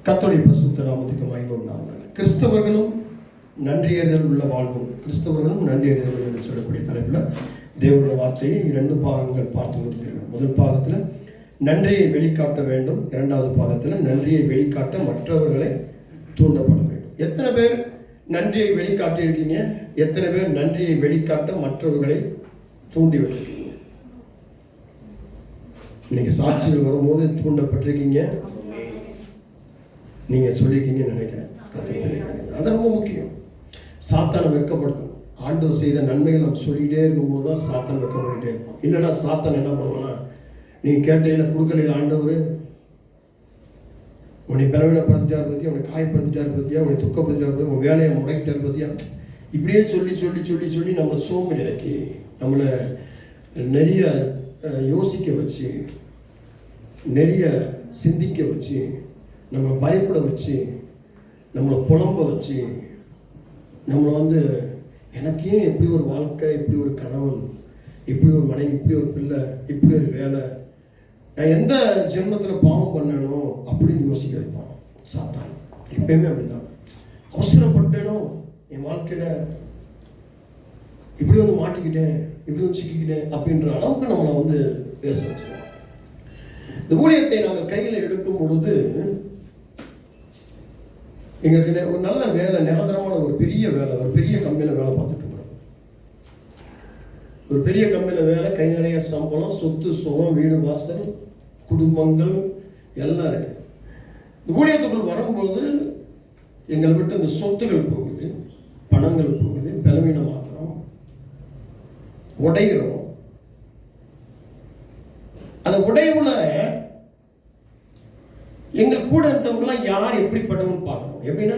கர்த்தருடைய பரிசுத்த நாமத்துக்கு மகிமை உண்டாவதாக. கிறிஸ்தவர்களும் நன்றியறிதல் உள்ள வாழ்வும், கிறிஸ்தவர்களும் நன்றியறிதல் என்று சொல்லக்கூடிய தலைப்பில் தேவனுடைய வார்த்தையை 2 பாகங்கள் பார்த்து முடித்திருக்கிறோம். முதல் பாகத்தில் நன்றியை வெளிக்காட்ட வேண்டும், 2வது பாகத்தில் நன்றியை வெளிக்காட்ட மற்றவர்களை தூண்டப்பட வேண்டும். எத்தனை பேர் நன்றியை வெளிக்காட்டி இருக்கீங்க? எத்தனை பேர் நன்றியை வெளிக்காட்ட மற்றவர்களை தூண்டி விட்டுருக்கீங்க? இன்னைக்கு சாட்சிகள் வரும்போது தூண்டப்பட்டிருக்கீங்க, நீங்க சொல்லியிருக்கீங்கன்னு நினைக்கிறேன். அது ரொம்ப முக்கியம். சாத்தானை வெட்கப்படுத்தணும். ஆண்டவர் செய்த நன்மைகள் நம்ம சொல்லிக்கிட்டே இருக்கும்போது தான் சாத்தான் வெட்கப்பட்டுட்டே இருப்பான். இல்லைன்னா சாத்தான் என்ன பண்ணுவான்னா, நீ கேட்டையில கொடுக்கலையில் ஆண்டவர் உன்னை பலவீனப்படுத்திட்டார் பற்றியா, உன்னை காயப்படுத்திட்டார் பற்றியா, உன்னை துக்கப்படுத்திட்டார் பற்றியா, உன் வேலையை முடக்கிட்டார் பற்றியா, இப்படியே சொல்லி சொல்லி சொல்லி சொல்லி நம்மளை சோம்பேறியாக்கி, நம்மளை நிறைய யோசிக்க வச்சு, நிறைய சிந்திக்க வச்சு, நம்மளை பயப்பட வச்சு, நம்மளை புலம்ப வச்சு, நம்மளை எனக்கு ஏன் இப்படி ஒரு வாழ்க்கை, இப்படி ஒரு கணவன், இப்படி ஒரு மனைவி, இப்படி ஒரு பிள்ளை, இப்படி ஒரு வேலை, நான் எந்த ஜென்மத்தில் பாவம் பண்ணனோ அப்படின்னு யோசிக்க வைப்பான் சாத்தான். எப்பயுமே அப்படிதான். அவசரப்பட்டேனோ என் வாழ்க்கையில் இப்படி மாட்டிக்கிட்டேன், இப்படி சிக்கிக்கிட்டேன் அப்படின்ற அளவுக்கு நம்மளை பேச வச்சுருவோம். இந்த ஊழியத்தை நாங்கள் கையில் எடுக்கும் பொழுது எங்களுக்கு ஒரு நல்ல வேலை, நிரந்தரமான ஒரு பெரிய வேலை, ஒரு பெரிய கம்பெனியில் வேலை பார்த்துட்டு இருக்கிறோம். ஒரு பெரிய கம்பெனியில் வேலை, கை நிறைய சம்பளம், சொத்து சுகம், வீடு வாசல், குடும்பங்கள் எல்லாம் இருக்கு. இந்த ஊழியத்துக்குள் வரும்போது எங்களை விட்டு இந்த சொத்துகள் போகுது, பணங்கள் போகுது, பலவீனம் ஆகிறோம், உடைகிறோம். அந்த உடைவுல எங்கள் கூட இருந்தவங்களாம் யார் எப்படிப்பட்டவங்க பார்க்கணும். எப்படின்னா,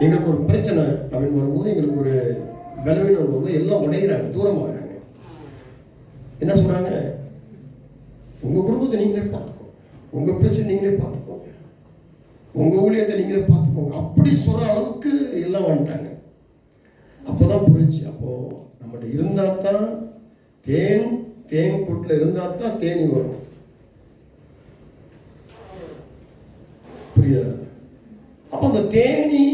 எங்களுக்கு ஒரு பிரச்சனை அப்படின்னு வரும்போது, எங்களுக்கு ஒரு பலவீனம் வரும்போது எல்லாம் உடைகிறாங்க, தூரமாகறாங்க. என்ன சொல்றாங்க? உங்க குடும்பத்தை நீங்களே பார்த்துக்கோங்க, உங்க பிரச்சனை நீங்களே பார்த்துக்கோங்க, உங்க ஊழியத்தை நீங்களே பார்த்துக்கோங்க, அப்படி சொல்ற அளவுக்கு எல்லாம் வந்துட்டாங்க. அப்போதான் புரிச்சு, அப்போ நம்மகிட்ட இருந்தா தான் தேன் கூட்டில் இருந்தா தான் தேனி வரும். புரியுதா? அப்போ அந்த தேனி,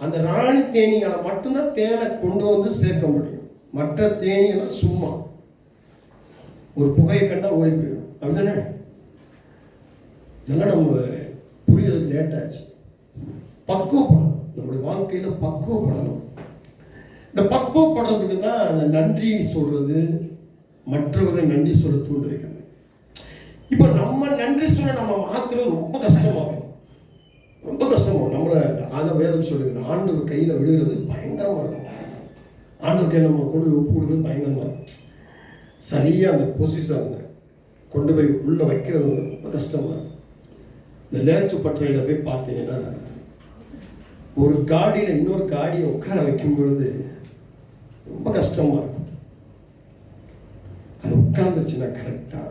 அந்த ராணி தேனியால மட்டும்தான் தேனை கொண்டு சேர்க்க முடியும். மற்ற தேனியெல்லாம் சும்மா ஒரு புகையை கண்டா ஓடி போயிடும். அப்படிதானே? இதெல்லாம் நம்ம புரியறதுக்கு லேட் ஆச்சு. பக்குவப்படணும், நம்முடைய வாழ்க்கையில பக்குவப்படணும். இந்த பக்குவப்படுறதுக்கு தான் அந்த நன்றி சொல்றது, மற்றவர்களை நன்றி சொல்ல தூண்டு வைக்கிறது. இப்போ நம்ம நன்றி சொல்ல நம்ம மாத்துறது ரொம்ப கஷ்டமாகும், ரொம்ப கஷ்டமாகும். நம்மளை வேதம் சொல்லுங்க, ஆண்டவர் கையில விடுகிறது பயங்கரமா இருக்கும். ஆண்டவர் கையில் நம்ம கொண்டு போய் ஒப்பு கொடுக்குறது பயங்கரமா இருக்கும். சரியா அந்த பொசிஷன் கொண்டு போய் உள்ள வைக்கிறது ரொம்ப கஷ்டமா இருக்கும். இந்த லேத்து பட்டறையில போய் பார்த்தீங்கன்னா, ஒரு காடியில இன்னொரு காடியை உட்கார வைக்கும் பொழுது ரொம்ப கஷ்டமா இருக்கும். அது உட்கார்ந்துருச்சுன்னா கரெக்டா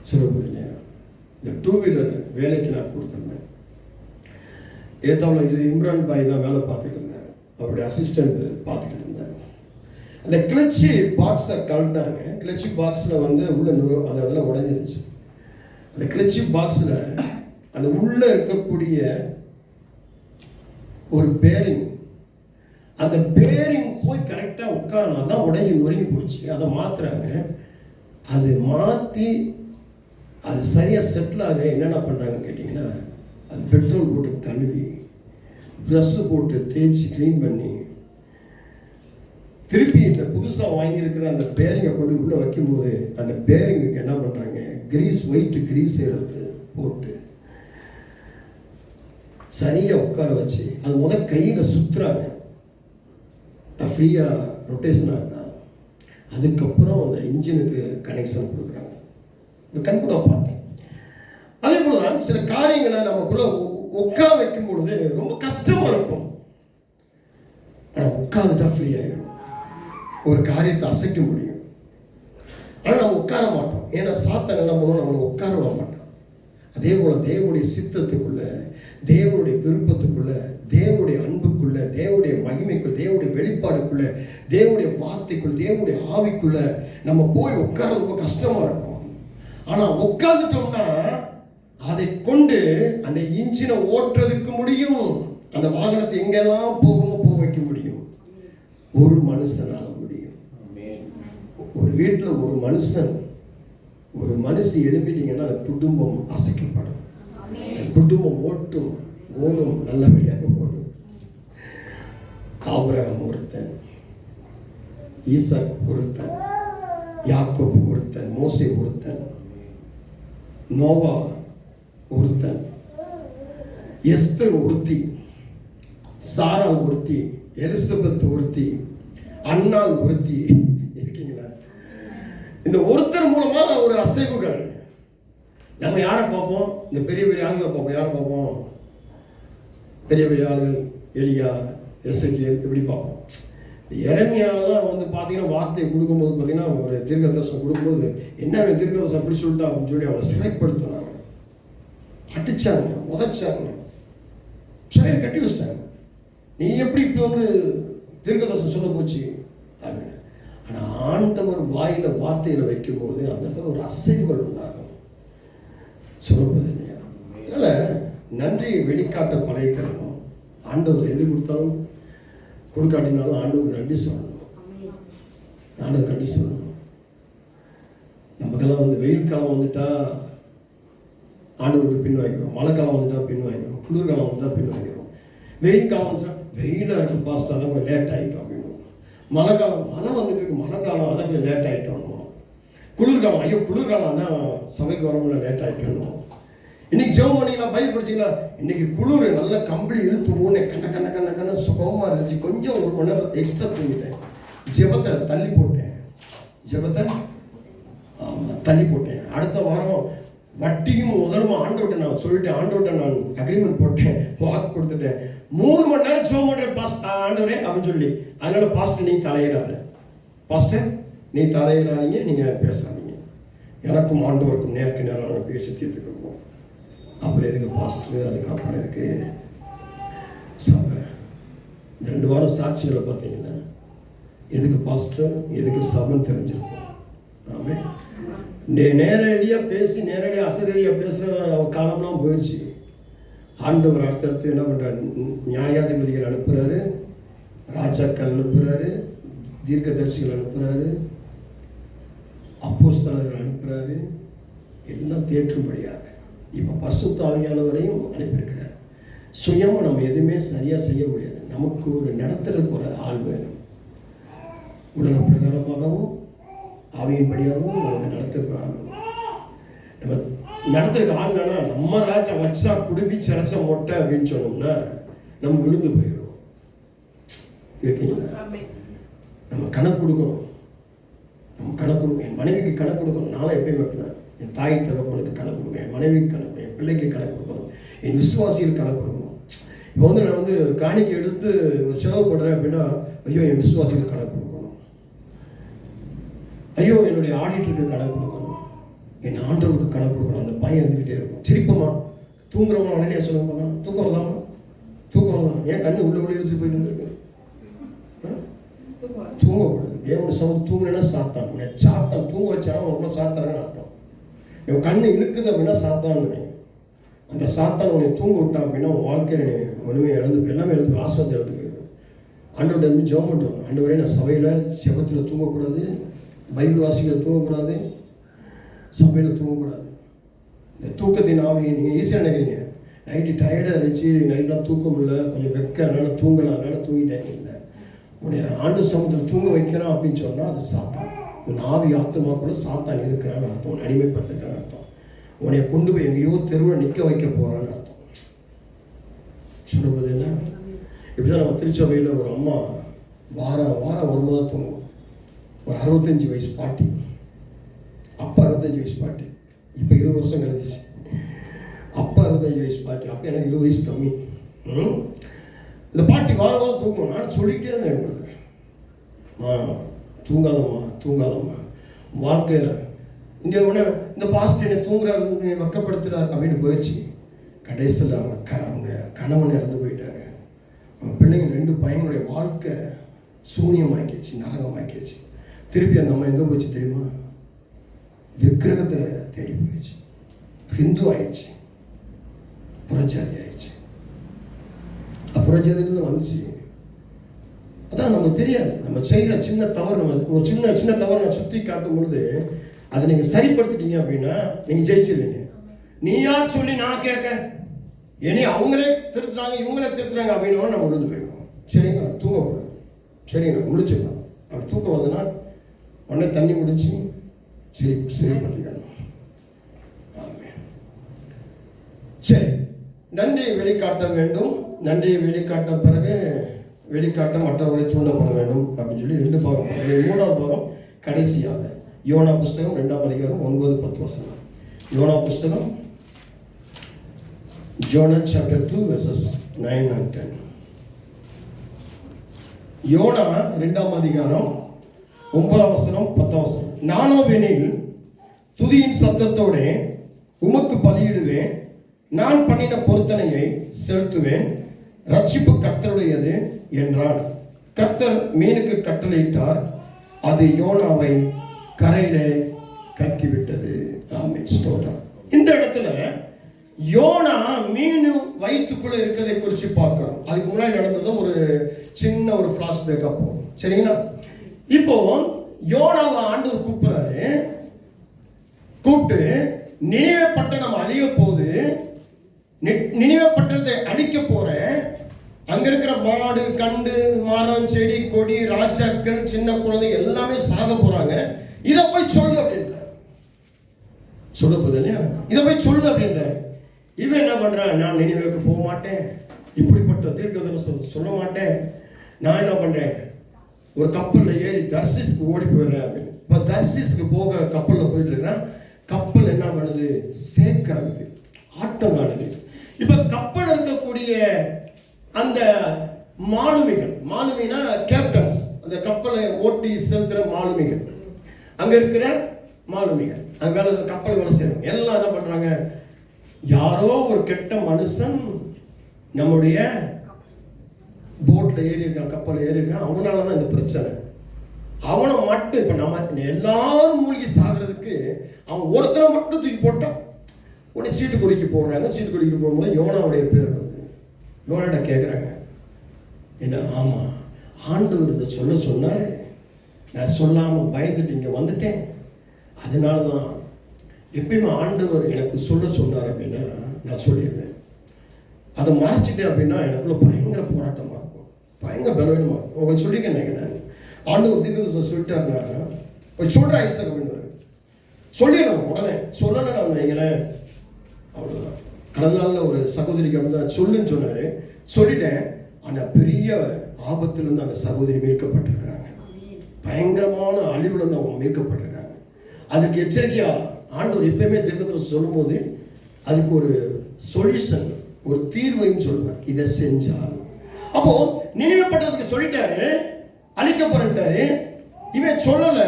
சொல்லுவது இல்லையா? இந்த 2 வீலர் வேலைக்கு நான் கொடுத்துருந்தேன். ஏத்தாவில் இது இம்ரான் பாய் தான் வேலை பார்த்துட்டு இருந்தார், அவருடைய அசிஸ்டன்ட் பார்த்துக்கிட்டு இருந்தார். அந்த கிளச்சி பாக்ஸை கழட்டினாங்க. கிளச்சி பாக்ஸில் உள்ள அந்த அதில் உடஞ்சிருச்சு. அந்த கிளச்சி பாக்ஸில் அந்த உள்ள இருக்கக்கூடிய ஒரு பேரிங், அந்த பேரிங் போய் கரெக்டாக உட்காரணும், தான் உடஞ்சி நொறுங்கி போச்சு. அதை மாற்றுறாங்க. அது மாற்றி அது சரியாக செட்டில் ஆக என்னென்ன பண்ணுறாங்கன்னு கேட்டிங்கன்னா, அது பெட்ரோல் போட்டு கழுவி, ப்ரஷ்ஷு போட்டு தேய்ச்சி க்ளீன் பண்ணி, திருப்பி இந்த புதுசாக வாங்கியிருக்கிற அந்த பேரிங்கை கொண்டு உள்ளே வைக்கும்போது அந்த பேரிங்குக்கு என்ன பண்ணுறாங்க, கிரீஸ், ஒயிட் கிரீஸ் எடுத்து போட்டு சரியாக உட்கார வச்சு அது கையில் சுற்றுறாங்க. ஃப்ரீயாக ரொட்டேஷன் ஆகுதா, அதுக்கப்புறம் அந்த இன்ஜினுக்கு கனெக்ஷன் கொடுக்குறாங்க. இந்த கண்கூட பார்த்தேன். அதே போல தான் சில காரியங்களை நமக்குள்ள உட்கார வைக்கும் பொழுது ரொம்ப கஷ்டமா இருக்கும். ஆனால் உட்காந்துட்டா ஃப்ரீ ஆகிடும், ஒரு காரியத்தை அசைக்க முடியும். ஆனால் நம்ம உட்கார மாட்டோம். ஏன்னா சாத்தான் என்ன பண்ணுவோம், நம்மளை உட்கார விட மாட்டோம். அதே போல தேவனுடைய சித்தத்துக்குள்ள, தேவனுடைய விருப்பத்துக்குள்ள, தேவனுடைய அன்புக்குள்ள, தேவனுடைய மகிமைக்குள்ள, தேவனுடைய வெளிப்பாடுக்குள்ள, தேவனுடைய வார்த்தைக்குள்ள, தேவனுடைய ஆவிக்குள்ள நம்ம போய் உட்கார ரொம்ப கஷ்டமா இருக்கும். ஆனா உட்கார்ந்துட்டோம்னா அதை கொண்டு அந்த இன்ஜினை ஓட்டுறதுக்கு முடியும். அந்த வாகனத்தை எங்கெல்லாம் போகணுமோ போக வைக்க முடியும். ஒரு மனுஷனால முடியும். ஒரு வீட்டில் ஒரு மனுஷி எழுப்பிட்டீங்கன்னா அந்த குடும்பம் அசைக்கப்படும். குடும்பம் ஓடும், நல்லபடியாக ஓடும். ஆபிரகாம் ஒருத்தன், ஈசாக் ஒருத்தன், யாக்கோபு ஒருத்தன், மோசே ஒருத்தன், நோவா ஒருத்தன், எஸ்தர் ஒருத்தி, சாரா ஒருத்தி, எலிசபெத் ஒருத்தி, அன்னாள் ஒருத்தி. இருக்கீங்களா? இந்த ஒருத்தர் மூலமா ஒரு அசைவுகள். நம்ம யாரை பார்ப்போம்? இந்த பெரிய பெரிய ஆளுங்களை பார்ப்போம். யாரை பார்ப்போம்? பெரிய பெரிய ஆளுகள், எலியா, எசேக்கியேல், இப்படி பார்ப்போம். எரேமியாலாம் வந்து பார்த்தீங்கன்னா வார்த்தையை கொடுக்கும்போது பார்த்தீங்கன்னா ஒரு தீர்க்கதரிசனம் கொடுக்கும்போது என்ன தீர்க்கதரிசனம் அப்படி சொல்லிட்டா அப்படின்னு சொல்லி அவனை சிறைப்படுத்தினாங்க, அடிச்சாங்க, உதைச்சாங்க, சிறையில் கட்டி வச்சிட்டாங்க. நீ எப்படி இப்படி வந்து தீர்க்கதரிசனம் சொல்ல போச்சு அப்படின்னு. ஆனால் ஆண்டவர் வாயில வார்த்தைகளை வைக்கும்போது அந்த இடத்துல ஒரு அசைவுகள் உண்டாகும். சொல்லப்படுது இல்லையா? அதனால் நன்றியை வெளிக்காட்ட பழகிக்கணும். ஆண்டவர் எது கொடுத்தாலும் கொடுக்காட்டினாலும் ஆண்டவருக்கு நன்றி சொல்லணும். ஆண்டவருக்கு நன்றி சொல்லணும். நமக்கெல்லாம் வந்து வெயில் காலம் வந்துட்டா ஆண்டவருக்கு பின் வாங்கிக்கிறோம், மழை காலம் வந்துட்டா பின் வாங்கிக்கிறோம், குளிர்காலம் வந்துட்டா பின் வாங்கிக்கிறோம். வெயில் காலம் வந்துட்டா வெயிலாக இருக்கு பாஸ்டா கொஞ்சம் லேட் ஆகிட்டோம் அப்படின்னு. மழை வந்துட்டு இருக்கு, மழை காலம் அதான் கொஞ்சம் லேட் ஆகிட்டோம். குளிர்காலம், ஐயோ குளிர்காலம் தான் சபைக்கு வரமுடியல, லேட் ஆகிட்டோம். இன்னைக்கு ஜெபம் பண்ணிங்களா, பைபிள் படிச்சிங்களா? இன்னைக்கு குளிர் நல்ல கம்பளி இழுத்து மூணு கண்ண சுகமாக இருந்துச்சு. கொஞ்சம் ஒரு மணி நேரம் எக்ஸ்ட்ரா தூங்கிட்டேன். ஜெபத்தை தள்ளி போட்டேன். அடுத்த வாரம் வட்டியும் முதலுமா ஆண்டவர்கிட்ட நான் சொல்லிட்டேன். ஆண்டவர்கிட்ட நான் அக்ரிமெண்ட் போட்டேன், வாக்கு கொடுத்துட்டேன். 3 மணி நேரம் ஜெபம் பண்ணுறேன் ஆண்டவரே அப்படின்னு சொல்லி. அதனால பாஸ்டர் நீ தலையிடாது, பாஸ்டர் நீ தலையிடாதீங்க, நீங்கள் பேசாதீங்க, எனக்கும் ஆண்டவருக்கும் நேருக்கு நேரம் பேசி தீர்த்துக்கிறோம். அப்புறம் எதுக்கு பாஸ்டர், அதுக்கப்புறம் எதுக்கு சபை? இந்த 2 வாரம் சாட்சிகளை பார்த்தீங்கன்னா எதுக்கு பாஸ்டர் எதுக்கு சபைன்னு தெரிஞ்சிருக்கும். ஆமே, நேரடியாக பேசி நேரடியாக அசரடியாக பேசுகிற காலம்லாம் போயிடுச்சு. ஆண்டவர் அடுத்தடுத்து என்ன பண்ணுறாரு? நியாயாதிபதிகள் அனுப்புகிறாரு, ராஜாக்கள் அனுப்புகிறாரு, தீர்க்கதரிசிகள் அனுப்புகிறாரு, அப்போஸ்தலர்கள் அனுப்புகிறாரு, எல்லாம் தேற்றும்படியாக. இப்போ பரிசுத்த ஆவியானவரையும் அனுப்பியிருக்கிறார். சுயமாக நம்ம எதுவுமே சரியாக செய்ய முடியாது. நமக்கு ஒரு நடத்துறதுக்கு ஒரு ஆள் வேணும். உலக பிரகாரமாகவும் ஆவியின்படியாகவும் நம்ம நடத்துறதுக்கு ஆள் வேணும். நம்ம நடத்துறதுக்கு ஆள் இல்லைன்னா நம்ம ராஜா வச்சா குடும்பி சிறச்ச மொட்டை அப்படின்னு சொன்னோம்னா நம்ம விழுந்து போயிடும். இருக்கீங்களா? நம்ம கணக்கு கொடுக்கணும். என் மனைவிக்கு கணக்கு கொடுக்கணும். நானும் எப்பயுமே வைக்கலாம். என் தாய் தகப்பனுக்கு கணக்கு கொடுக்கணும், என் மனைவிக்கு கணக்கு, என் பிள்ளைக்கு கணக்கு கொடுக்கணும், என் விசுவாசிகளுக்கு கணக்கு கொடுக்கணும். இப்போ வந்து நான் வந்து காணிக்கை எடுத்து ஒரு செலவு பண்ணுறேன் அப்படின்னா ஐயோ என் விசுவாசிகளுக்கு கணக்கு கொடுக்கணும், ஐயோ என்னுடைய ஆடிட்டருக்கு கணக்கு கொடுக்கணும், என் ஆண்டவருக்கு கணக்கு கொடுக்கணும். அந்த பயம் இருந்துக்கிட்டே இருக்கும். சிரிப்போமா, தூங்குறவங்க உடனே சொல்லுவாங்க, தூக்கம் வரலாம், ஏன் கண்ணு உள்ள எடுத்துட்டு போயிட்டு இருக்கு? தூங்கக்கூடாது. தேவனுடைய சமூகம் தூங்கினா சாத்தான் தூங்க வச்சாலும் உங்களை சாத்தான்னு அர்த்தம். என் கண்ணு இழுக்குது அப்படின்னா சாத்தான். அந்த சாத்தான் உன்னை தூங்க விட்டான் அப்படின்னா உன் வாழ்க்கையில் ஒன்றுமே எல்லாமே இழந்து ஆஸ்வாதம் இழந்து போயிடும். ஆண்டவர்கிட்ட இருந்து ஜெபம் பண்ணுவோம். ஆண்டவரே நான் சபையில் செபத்தில் தூங்கக்கூடாது, பைபிள் வாசிகளை தூங்கக்கூடாது, சபையில் தூங்கக்கூடாது. இந்த தூக்கத்தின் ஆவியை நீங்கள் ஈஸியாக நினைக்கிறீங்க. நைட்டு டயர்டாக இருந்துச்சு, நைட்லாம் தூக்கம் இல்லை, கொஞ்சம் அதனால் தூங்கலாம், அதனால் தூங்கிட்டேன். இல்லை, உன்னை ஆண்டு சமூகத்தில் தூங்க வைக்கிறான் அப்படின்னு சொன்னால் அது சாத்தான். உன் ஆவி ஆத்மா கூட சாத்தான் இருக்கிறான்னு அர்த்தம். உன்னை அடிமைப்படுத்துக்கிறான்னு அர்த்தம். உன்னைய கொண்டு போய் எங்கேயோ தெருவில் நிற்க வைக்க போகிறான்னு அர்த்தம். சொல்லுவது என்ன? இப்படிதான் நம்ம திருச்சபையில் ஒரு அம்மா வாரம் வரும்போது தூங்கும். ஒரு 65 வயசு பாட்டி, அப்பா 65 வயசு பாட்டி, இப்போ 20 வருஷம் கழிஞ்சிச்சு. அப்பா 65 வயசு பாட்டி, அப்போ எனக்கு 20 வயசு கம்மி. இந்த பாட்டி வாரம் தூங்கும். நான் சொல்லிக்கிட்டே இருந்தேன், தூங்காதம்மா வாழ்க்கையில் இங்கே உடனே இந்த பாஸ்டர் என்னை தூங்குறாரு, வெக்கப்படுத்துறாரு அப்படின்னு போயிடுச்சு. கடைசியில் அவங்க கணவன் இறந்து போயிட்டாரு. அவங்க பிள்ளைங்க 2 பையனுடைய வாழ்க்கை சூன்யமாக்கிடுச்சு, நரகமாக்கிடுச்சு. திருப்பி அந்த அம்மா எங்கே போயிடுச்சு தெரியுமா? விக்கிரகத்தை தேடி போயிடுச்சு. ஹிந்து ஆயிடுச்சு. புறஜாதி ஆயிடுச்சு. புறஜாதியிலிருந்து வந்துச்சு. அதான் நமக்கு தெரியாது. நம்ம செய்கிற சின்ன தவறு, நம்ம ஒரு சின்ன தவறு நான் சுற்றி காட்டும் பொழுது அதை நீங்கள் சரிப்படுத்திட்டீங்க அப்படின்னா நீங்கள் ஜெயிச்சிருவீங்க. நீ யார் சொல்லி நான் கேட்க, இனி அவங்களே திருத்துறாங்க இவங்களே திருத்துறாங்க அப்படின்னு நம்ம விழுந்து போயிடுவோம். சரிங்களா, தூங்கக்கூடாது. சரிங்களா, முடிச்சிடலாம். அப்படி தூக்கம் வருதுன்னா உடனே தண்ணி குடிச்சு சரிப்படுத்திக்கணும். சரி, நன்றியை வெளிக்காட்ட வேண்டும். நன்றியை வெளிக்காட்ட பிறகு வெளிக்காட்ட மற்றவர்களை தூண்டப்பட வேண்டும் அப்படின்னு சொல்லி 2 பாகம். 3வது பாகம் கடைசியாக யோனா புஸ்தகம் 2ஆம் அதிகாரம் 9-10 வசனம். யோனா புஸ்தகம் Jonah chapter 2 verses 9 and 10. YONO 2ஆம் அதிகாரம் 9ஆம் வசனம் 10ஆம் வசனம். நானோவெனில் துதியின் சத்தத்தோட உமக்கு பலியிடுவேன், நான் பண்ணின பொருத்தனையை செலுத்துவேன், ரட்சிப்பு கர்த்தருடையது என்றான். கர்த்தர் மீனுக்கு கட்டளையிட்டார், அது யோனாவை கரையில கக்கிவிட்டது. ஆமென், ஸ்தோத்திரம். இந்த இடத்துல யோனா மீன் வயிற்றுக்குள்ள இருக்கிறதை குறித்து பார்க்கிறோம். அதுக்கு முன்னாடி நடந்தது ஒரு சின்ன ஒரு ஃபிளாஷ்பேக். அப்போ சரிங்களா, இப்போ யோனாவை ஆண்டவர் கூப்பிடுறாரு. கூப்பிட்டு நினிவே பட்டணம் அழிய போது, நினிவே பட்டணத்தை அழிக்க போற, அங்க இருக்கிற மாடு கண்டு மரம் செடி கொடி ராஜாக்கள் சின்ன குழந்தை எல்லாமே சாக போறாங்க, இதை போய் சொல்லு அப்படின்ற சொல்ல போது இல்லையா, இதை போய் சொல்லு அப்படின்ற. இவன் என்ன பண்றான், நான் நினிவேக்கு போக மாட்டேன், இப்படிப்பட்ட தீர்க்கதரிசனம் சொல்ல மாட்டேன், நான் என்ன பண்றேன், ஒரு கப்பல்ல ஏறி தர்சிஸ்க்கு ஓடி போயிடுறேன் அப்படின்னு. இப்போ தர்சிஸ்க்கு போக கப்பல்ல போயிட்டு இருக்கிறான். கப்பல் என்ன பண்ணுது, சேக் ஆகுது, ஆட்டம் ஆகுது. இப்ப கப்பல் இருக்கக்கூடிய அந்த மாலுமினா கேப்டன்ஸ், அந்த கப்பலை ஓட்டி செலுத்துற மாலுமிகள், அங்க இருக்கிற மாலுமிகள், அங்க வேலை கப்பல் வேலை செய்யறவங்க எல்லாம் என்ன பண்றாங்க, யாரோ ஒரு கெட்ட மனுஷன் நம்முடைய போட்ல ஏறி இருக்கான், கப்பல் ஏறி இருக்கான், அவனாலதான் இந்த பிரச்சனை. அவனை மட்டும் இப்ப நம்ம எல்லாரும் மூழ்கி சாகிறதுக்கு அவன் ஒருத்தனை மட்டும் தூக்கி போட்டான். உடனே சீட்டு குடிக்க போடுறாங்க. சீட்டு குடிக்க போகும்போது யோனாவுடைய பேர் வந்து யோனாட்ட கேட்குறாங்க, என்ன, ஆமா ஆண்டவர் இதை சொல்ல சொன்னாரு, நான் சொல்லாமல் பயந்துட்டு இங்கே வந்துட்டேன், அதனால தான் எப்பயுமே ஆண்டவர் எனக்கு சொல்ல சொன்னார் அப்படின்னா நான் சொல்லிடுவேன். அதை மறைச்சிட்டேன் அப்படின்னா எனக்குள்ள பயங்கர போராட்டமாக இருக்கும், பயங்கர பலவீனமாக இருக்கும். உங்களுக்கு சொல்லியிருக்கேன் நினைக்கிறேன், ஆண்டவர் தீர்க்கதரிசனம் சொல்லிட்டாருன்னா போய் சொல்கிற ஐசக் அப்படின்னு சொல்லிடணும். உடனே சொல்லலை வைங்களேன், அவ்வளோதான். கடந்த நாளில் ஒரு சகோதரிக்கு அப்படி தான் சொல்லுன்னு சொன்னார், சொல்லிட்டேன். ஆனால் பெரிய ஆபத்திலிருந்து அந்த சகோதரி மீட்கப்பட்டிருக்கிறாங்க, பயங்கரமான அழிவுலேருந்து அவங்க மீட்கப்பட்டிருக்காங்க. அதுக்கு எச்சரிக்கையாக ஆண்டவர் எப்பயுமே தீர்க்கதரிசனம் சொல்லும் போது அதுக்கு ஒரு சொல்யூஷன், ஒரு தீர்வைன்னு சொல்லுவார், இதை செஞ்சால். அப்போ நினைவு பண்றதுக்கு சொல்லிட்டாரு, அழிக்க போறேன்ட்டாரு. இவன் சொல்லல,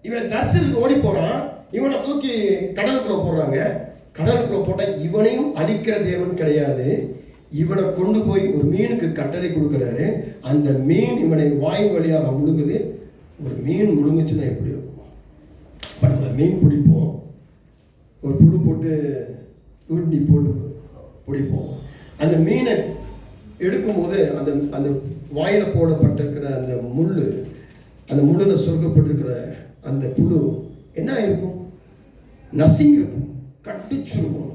இவன் தர்சனத்துக்கு ஓடி போறான், இவனை தூக்கி கடலுக்குள்ள போடுறாங்க. கடலுக்குள்ள போட்டா இவனையும் அழிக்கிற தேவன் கிடையாது, இவனை கொண்டு போய் ஒரு மீனுக்கு கட்டளை கொடுக்குறாரு. அந்த மீன் இவனை வாய் வழியாக முழுங்குது. ஒரு மீன் முழுங்குச்சுன்னா எப்படி இருக்கும்? இப்போ நம்ம மீன் பிடிப்போம், ஒரு புழு போட்டு தூண்டி போட்டு பிடிப்போம். அந்த மீனை எடுக்கும்போது அந்த அந்த வாயில் போடப்பட்டிருக்கிற அந்த முள்ளில் சொருக்கப்பட்டிருக்கிற அந்த புழு என்ன இருக்கும்? நசிங்கி இருக்கும், கட்டிச்சிருக்கும்,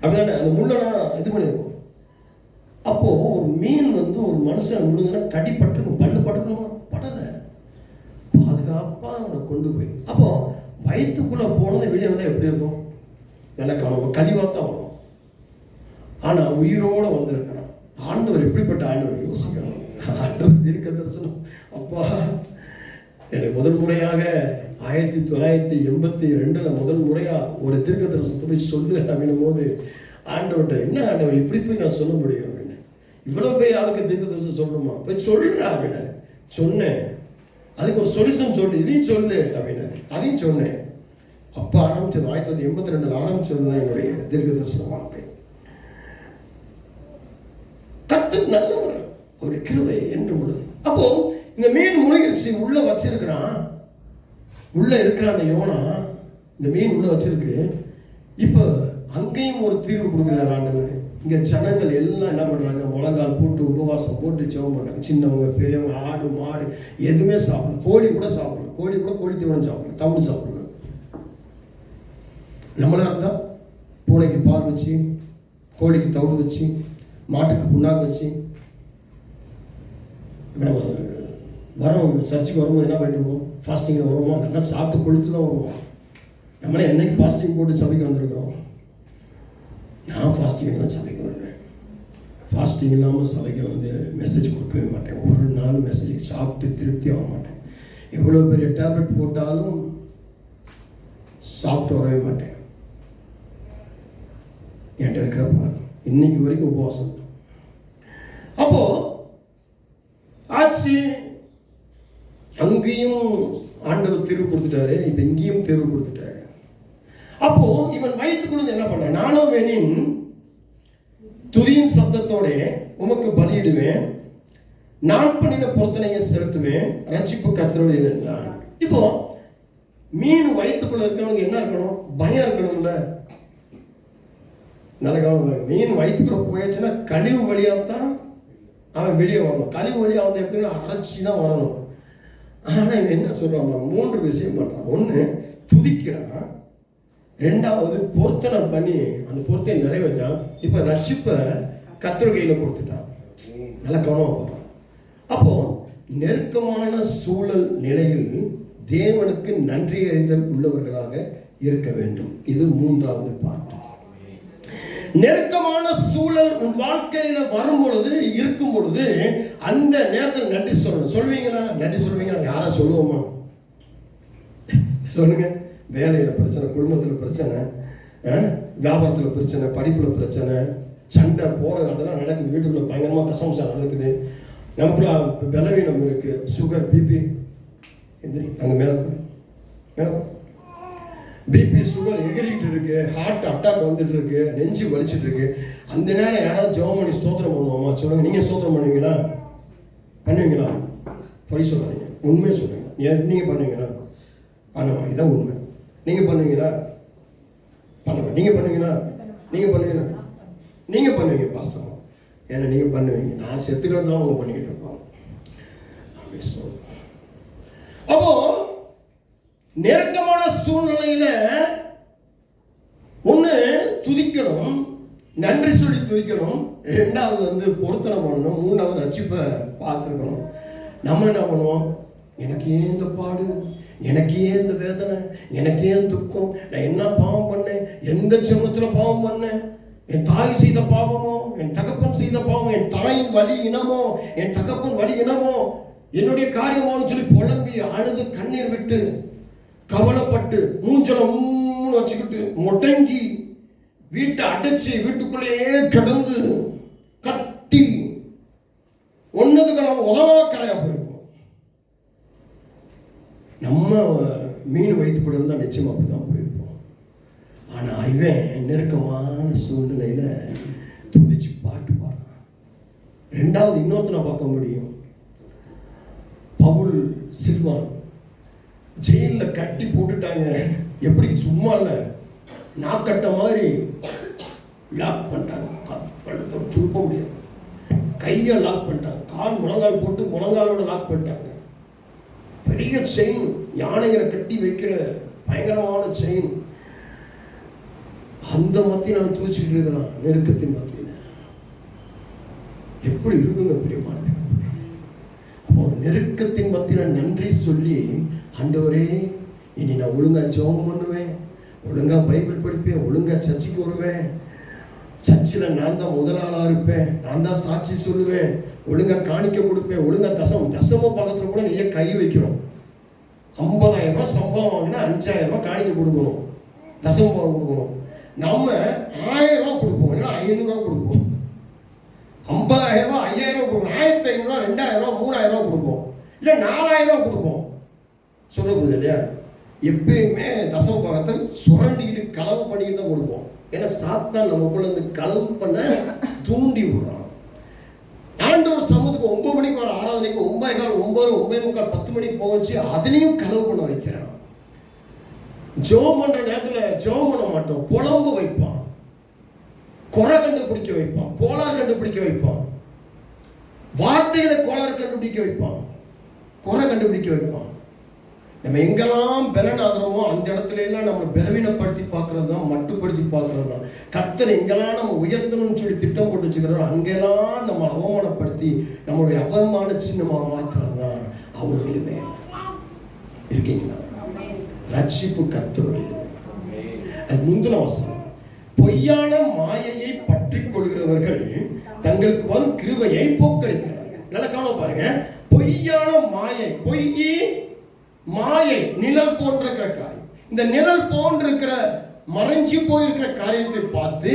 அப்படிதானே? அந்த முள்ளெல்லாம் இது பண்ணியிருக்கும். அப்போது ஒரு மீன் வந்து ஒரு மனுஷன் முழுங்கன்னா கடிப்பட்டுருக்கும், பல்லு படுக்கணுமா? படலை, பாதுகாப்பாக அங்கே கொண்டு போய். அப்போ வயிற்றுக்குள்ளே போனது வெளியே வந்தால் எப்படி இருக்கும்? நல்லா காணும், கழிவாக தான் வரும். ஆனால் உயிரோடு வந்திருக்கிறான். ஆண்டவர் எப்படிப்பட்ட ஆண்டவர் யோசிக்கணும். ஆண்டவர் தீர்க்கதரிசனம், அப்பா எனக்கு முதல் முறையாக 1982 முதல் முறையாக ஒரு தீர்க்கதரிசனத்தை போய் சொல்லு அப்படின்னும் போது ஆண்டவர்கிட்ட, என்ன ஆண்டவர் இப்படி போய் நான் சொல்ல முடியும் அப்படின்னு, இவ்வளோ பெரிய ஆளுக்கு தீர்க்கதரிசனம் சொல்லணுமா? போய் சொல்லுடா அப்படின்னு சொன்னேன். அதுக்கு ஒரு சொல்யூஷன் சொல்லு, இதையும் சொல்லு அப்படின்னாரு. அதையும் சொன்னேன். அப்போ ஆரம்பிச்சது 1982 ஆரம்பிச்சது தான் என்னுடைய தீர்க்கதரிசன வாழ்க்கை. கர்த்தர் நல்லவர், அவருடைய கிருபை என்றும் உள்ளது. அப்போ இந்த மீன் முழுகிடுச்சு, உள்ள வச்சிருக்கிறான், உள்ள இருக்கிற அந்த யோனா இந்த மீன் உள்ள வச்சிருக்கு. இப்போ அங்க அங்கேயும் ஒரு தீர்வு கொடுக்குறாரு ஆண்டவர். இங்கே ஜனங்கள் எல்லாம் என்ன பண்ணுறாங்க, முழங்கால் போட்டு உபவாசம் போட்டு ஜெபம் பண்ணுறாங்க. சின்னவங்க பெரியவங்க, ஆடு மாடு எதுவுமே சாப்பிடல, கோழி கூட சாப்பிடல, கோழி தீவனம் சாப்பிடல, தவிடு சாப்பிடல. நம்மளா இருந்தால் பூனைக்கு பால் வச்சு, கோழிக்கு தவிடு வச்சு, மாட்டுக்கு புண்ணாக்கு வச்சு, இப்போ நம்ம வரோம் சர்ச்சுக்கு வரும்போது என்ன பண்ணிடுவோம், ஃபாஸ்டிங்கில் வருவோம், நல்லா சாப்பிட்டு கொழுத்து தான் வருவோம். நம்மளே என்னைக்கு ஃபாஸ்டிங் போட்டு சபைக்கு வந்திருக்கிறோம்? நான் ஃபாஸ்டிங் தான் சபைக்கு வருவேன். ஃபாஸ்டிங் இல்லாமல் சபைக்கு வந்து மெசேஜ் கொடுக்கவே மாட்டேன். ஒரு நாள் மெசேஜ் சாப்பிட்டு திருப்தி ஆக மாட்டேன். எவ்வளோ பெரிய டேப்லெட் போட்டாலும் சாப்பிட்டு வரவே மாட்டேன். என்கிட்ட இருக்கிற பழக்கம் இன்னைக்கு வரைக்கும் உபவாசம் தான். அப்போ ஆச்சு, அங்கேயும் ஆண்டவர் தீர்வு கொடுத்துட்டாரு, இப்போ இங்கேயும் தீர்வு கொடுத்துட்டாரு. அப்போ இவன் வயிற்றுக்குள்ள என்ன பண்றான், நானும் வேணின் துதியின் சப்தத்தோட உமக்கு பலியிடுவேன், நான் பண்ணின பொருத்தனையை செலுத்துவேன், ரட்சிப்பு கர்த்தருடையது என்றான். இப்போ மீன் வயிற்றுக்குள்ள இருக்கிறவங்க என்ன இருக்கணும், பயம் இருக்கணும்ல. நல்ல கவனம், மீன் வயிற்றுக்குள்ள போயாச்சுன்னா கழிவு வழியாத்தான் அவன் வெளியே வரணும். கழிவு வழியாக வந்து எப்படின்னா அரைச்சி தான் வரணும். ஆனால் இவன் என்ன சொல்றான், 3 விஷயம் பண்றான். ஒன்று துதிக்கிறான், ரெண்டாவது பொருத்தனை பண்ணி அந்த பொருத்தனை நிறைவேற்றான். இப்போ ரட்சிப்பை கர்த்தர் கையில் கொடுத்துட்டான். நல்ல கவனமாக பார்க்கலாம். அப்போ நெருக்கமான சூழல் நிலையில் தேவனுக்கு நன்றி அறிதல் உள்ளவர்களாக இருக்க வேண்டும். இது 3வது பாட்டு. நெருக்கமான சூழல் உன் வாழ்க்கையில வரும் பொழுது, இருக்கும் பொழுது, அந்த நேரத்தில் நன்றி சொல்லணும். சொல்வீங்களா? நன்றி சொல்வீங்களா? யாரா சொல்லுவோமா? சொல்லுங்க. வேலையில பிரச்சனை, குடும்பத்தில் பிரச்சனை, வியாபாரத்தில் பிரச்சனை, படிப்புல பிரச்சனை, சண்டை போற அதெல்லாம் நடக்குது. வீட்டுக்குள்ள பயங்கரமா கசம்சா நடக்குது. நமக்குள்ள பலவீனம் இருக்கு, சுகர், பிபி, அங்க மேல பிபி சுகர் எகிரிட்டு இருக்கு, ஹார்ட் அட்டாக் வந்துட்டு இருக்கு, நெஞ்சு வலிச்சிட்டு இருக்கு. அந்த நேரம் யாராவது ஜெபம் பண்ணி ஸ்தோத்திரம் பண்ணுவோமா? சொல்லுங்க. நீங்க ஸ்தோத்திரம் பண்ணுவீங்களா? பொய் சொல்லாதீங்க, உண்மையை சொல்லுங்க. நீங்க பண்ணுவீங்களா? பண்ணுவேன், இதான் உண்மை. நீங்க பண்ணுவீங்களா? பண்ணுவேன். நீங்க பண்ணுவீங்களா? நீங்க பண்ணுவீங்க பாஸ்டர். ஏன்னா நீங்க பண்ணுவீங்க, நான் செத்துக்கிறது தான் அவங்க பண்ணிக்கிட்டு இருப்பாங்க. அப்போ நெருக்கமான சூழ்நிலையில ஒண்ணு துதிக்கணும், நன்றி சொல்லி துதிக்கணும், ரெண்டாவது வந்து பொருத்தனை பண்ணணும், மூணாவது ரட்சிப்பை பார்த்துருக்கணும். நம்ம என்ன பண்ணுவோம், எனக்கு ஏன் இந்த பாடு, எனக்கு ஏன் இந்த வேதனை, எனக்கு ஏன் துக்கம், நான் என்ன பாவம் பண்ணேன், எந்த ஜென்மத்துல பாவம் பண்ணேன், என் தாய் செய்த பாவமோ, என் தகப்பன் செய்த பாவம், என் தாயின் வலி இனமோ, என் தகப்பன் வலி இனமோ, என்னுடைய காரியமோன்னு சொல்லி புலம்பி அழுது கண்ணீர் விட்டு கவலைப்பட்டு மூஞ்சல வச்சுக்கிட்டு முடங்கி வீட்டை அடைச்சி வீட்டுக்குள்ளேயே கிடந்து கட்டி ஒன்னதுக்கு நம்ம உதவாக்கரையா போயிருப்போம். நம்ம மீன் வைத்துக்கூட இருந்தால் நிச்சயம் அப்படிதான் போயிருப்போம். ஆனா இவன் நெருக்கமான சூழ்நிலையில துதிச்சு பாட்டு பாடுறான். ரெண்டாவது இன்னொருத்தனை பார்க்க முடியும். பவுல் சில்வான் ஜெயில கட்டி போட்டுட்டாங்க. எப்படி சும்மா இல்ல, நாக்கட்ட மாதிரி லாக் பண்ணிட்டாங்க. பள்ளத்தை திருப்ப முடியாது, கையை லாக் பண்ணிட்டாங்க, கால் முழங்கால் போட்டு முழங்காலோட லாக் பண்ணிட்டாங்க. பெரிய செயின், யானைகளை கட்டி வைக்கிற பயங்கரமான செயின். அந்த மத்தியில் நான் தூச்சிட்டு இருக்கிறான். நெருக்கத்தின் மத்தியில் எப்படி இருக்குங்க பிரியமானது. அப்போ நெருக்கத்தின் மத்தியில் நன்றி சொல்லி, ஆண்டவரே இனி நான் ஒழுங்கா ஜெபம் பண்ணுவேன், ஒழுங்கா பைபிள் படிப்பேன், ஒழுங்கா சர்ச்சுக்கு வருவேன், சர்ச்சில் நான் தான் முதலாளா இருப்பேன், நான் தான் சாட்சி சொல்லுவேன், ஒழுங்கா காணிக்க கொடுப்பேன், ஒழுங்கா தசம பக்கத்தில் கூட நீங்க கை வைக்கிறோம். 50,000 ரூபாய் சம்பளம் வாங்கினா 5,000 ரூபாய் காணிக்க கொடுக்கணும், தசம பகம் கொடுக்கணும். நம்ம 1000 ரூபாய் கொடுப்போம், இல்லை 500 ரூபாய் கொடுப்போம். 50,000 ரூபாய் 5,000 ரூபாய் கொடுப்போம், 1,500 ரூபாய் 2,000 ரூபாய் 3,000 ரூபாய் கொடுப்போம், இல்லை 4,000 ரூபாய் கொடுப்போம். சொல்ல போகுது இல்லையா? எப்பயுமே தசம பாகத்தை சுரண்டிக்கிட்டு களவு பண்ணிக்கிட்டு தான் கொடுப்போம். ஏன்னா சாத்தான் நமக்குள்ள இருந்து களவு பண்ண தூண்டி விடுறான். ஆண்டவர் சமூகத்துக்கு 9 மணிக்கு வர ஆராதனைக்கு 9:15 9 9:45 10 மணிக்கு போக வச்சு அதுலேயும் களவு பண்ண வைக்கிறான். ஜெபம் பண்ற நேரத்தில் ஜெபம் பண்ண மாட்டோம், புலம்பு வைப்பான். குறை கண்டுபிடிக்க வைப்பான், கோளாறு கண்டுபிடிக்க வைப்பான், வார்த்தைகளை கோளாறு கண்டுபிடிக்க வைப்பான், குறை கண்டுபிடிக்க வைப்பான். நம்ம எங்கெல்லாம் பலன் ஆகிறோமோ அந்த இடத்துல எல்லாம் நம்ம பலவீனப்படுத்தி பார்க்கறது தான், மட்டுப்படுத்தி பார்க்கறது தான். கர்த்தர் எங்கெல்லாம் நம்ம உயர்த்தணும்னு சொல்லி திட்டம் போட்டு வச்சுக்கிறோம், அங்கெல்லாம் நம்ம அவமானப்படுத்தி நம்மளுடைய அவமான சின்னமாக மாற்றுறது தான் அவருடைய வேலை. இருக்கீங்களா? ரட்சிப்பு கர்த்தருடையது. அது முந்தின வசனம். பொய்யான மாயையை பற்றி கொள்கிறவர்கள் தங்களுக்கு வரும் கிருபையை போக்கடிக்கிறார்கள். நல்லா கவனம் பாருங்க. பொய்யான மாயை, பொய்யி மாயை, நிழல் போன்ற காரியம். இந்த நிழல் போன்றிருக்கிற மறைஞ்சு போயிருக்கிற காரியத்தை பார்த்து,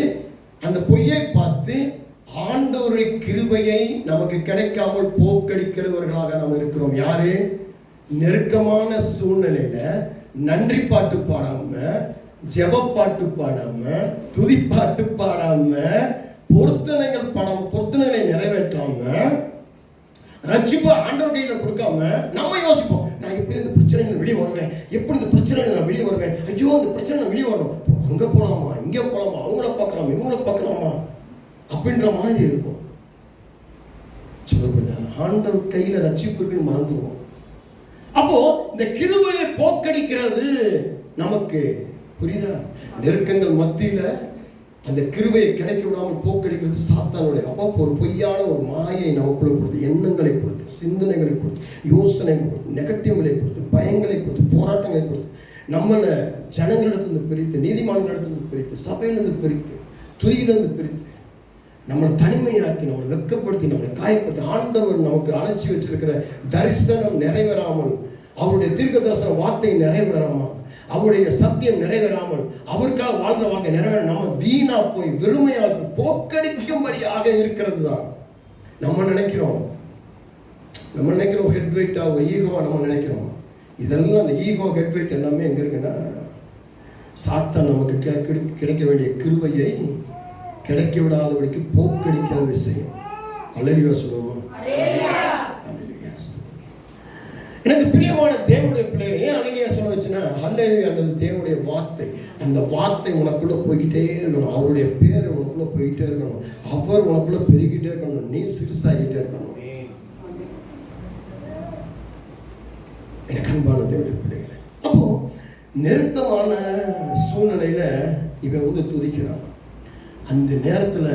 அந்த பொய்யை பார்த்து ஆண்டவருடைய கிருபையை நமக்கு கிடைக்காமல் போக்கடிக்கிறவர்களாக நாம் இருக்கிறோம். யாரு? நெருக்கமான சூழ்நிலையில நன்றி பாட்டு பாடாம, ஜெப பாட்டு பாடாம, துதிப்பாட்டு பாடாம, பொருத்தனைகளை நிறைவேற்றாம, ரட்சிப்பு ஆண்டவர் கையில கொடுக்காம நம்ம யோசிப்போம், நான் எப்படி இந்த பிரச்சனை வெளியே வருவேன், எப்படி இந்த பிரச்சனை நான் வெளியே வருவேன், ஐயோ இந்த பிரச்சனை நான் வெளியே வரணும், அங்க போலாமா, இங்க போலாமா, அவங்கள பார்க்கலாமா, இவங்கள பார்க்கலாமா அப்படின்ற மாதிரி இருக்கும். ஆண்டவர் கையில ரட்சிப்பு மறந்துடுவோம். அப்போ இந்த கிருபையை போக்கடிக்கிறது நமக்கு புரியுதா? நெருக்கங்கள் மத்தியில அந்த கிருபையை கிடைக்க விடாமல் போக்கடிக்கிறது சாத்தானுடைய. அப்போ ஒரு பொய்யான ஒரு மாயை நமக்குள்ள கொடுத்து, எண்ணங்களை கொடுத்து, சிந்தனைகளை கொடுத்து, யோசனைகளை கொடுத்து, நெகட்டிவ்களை கொடுத்து, பயங்களை கொடுத்து, போராட்டங்களை கொடுத்து, நம்மளை ஜனங்களிடத்திலிருந்து பிரித்து, நீதிமன்றத்திலிருந்து பிரித்து, சபையிலிருந்து பிரித்து, துதியிலிருந்து பிரித்து, நம்மளை தனிமையாக்கி, நம்மளை வெட்கப்படுத்தி, நம்மளை காயப்படுத்தி, ஆண்டவர் நமக்கு அழைச்சி வச்சிருக்கிற தரிசனம் நிறைவேறாமல், அவருடைய தீர்க்கதரிசன வார்த்தை நிறைவேறாமல், அவருடைய சத்தியம் நிறைவேறாமல், அவருக்காக வாழ்ற வாழ்க்கை நிறைவேற நாம வீணா போய் வெறுமையாக போக்கடிக்கும்படியாக இருக்கிறது தான் நம்ம நினைக்கிறோம். ஹெட் வெயிட்டா, ஒரு ஈகோவா நம்ம நினைக்கிறோம். இதெல்லாம் அந்த ஈகோ, ஹெட் வெயிட் எல்லாமே எங்க இருக்குன்னா, சாத்தான் நமக்கு கிடைக்க வேண்டிய கிருபையை கிடைக்க விடாதபடிக்கு போக்கடிக்கிற விஷயம். அல்லேலூயா சொல்லுவோம். எனக்கு பிரியமான தேவனுடைய பிள்ளைகளை ஏன் அல்லேலூயா சொல்ல வச்சுன்னா, அல்லேலூயா அல்லது தேவனுடைய வார்த்தை, அந்த வார்த்தை உனக்குள்ள போய்கிட்டே இருக்கணும். அவருடைய பேர் உனக்குள்ள போய்கிட்டே இருக்கணும். அவர் உனக்குள்ள பெருகிட்டே இருக்கணும். நீ சிறுசாகிட்டே இருக்கணும். எனக்கு அன்பான தேவனுடைய பிள்ளைகளை, அப்போ நெருக்கமான சூழ்நிலையில இவன் துதிக்கிறான். அந்த நேரத்தில்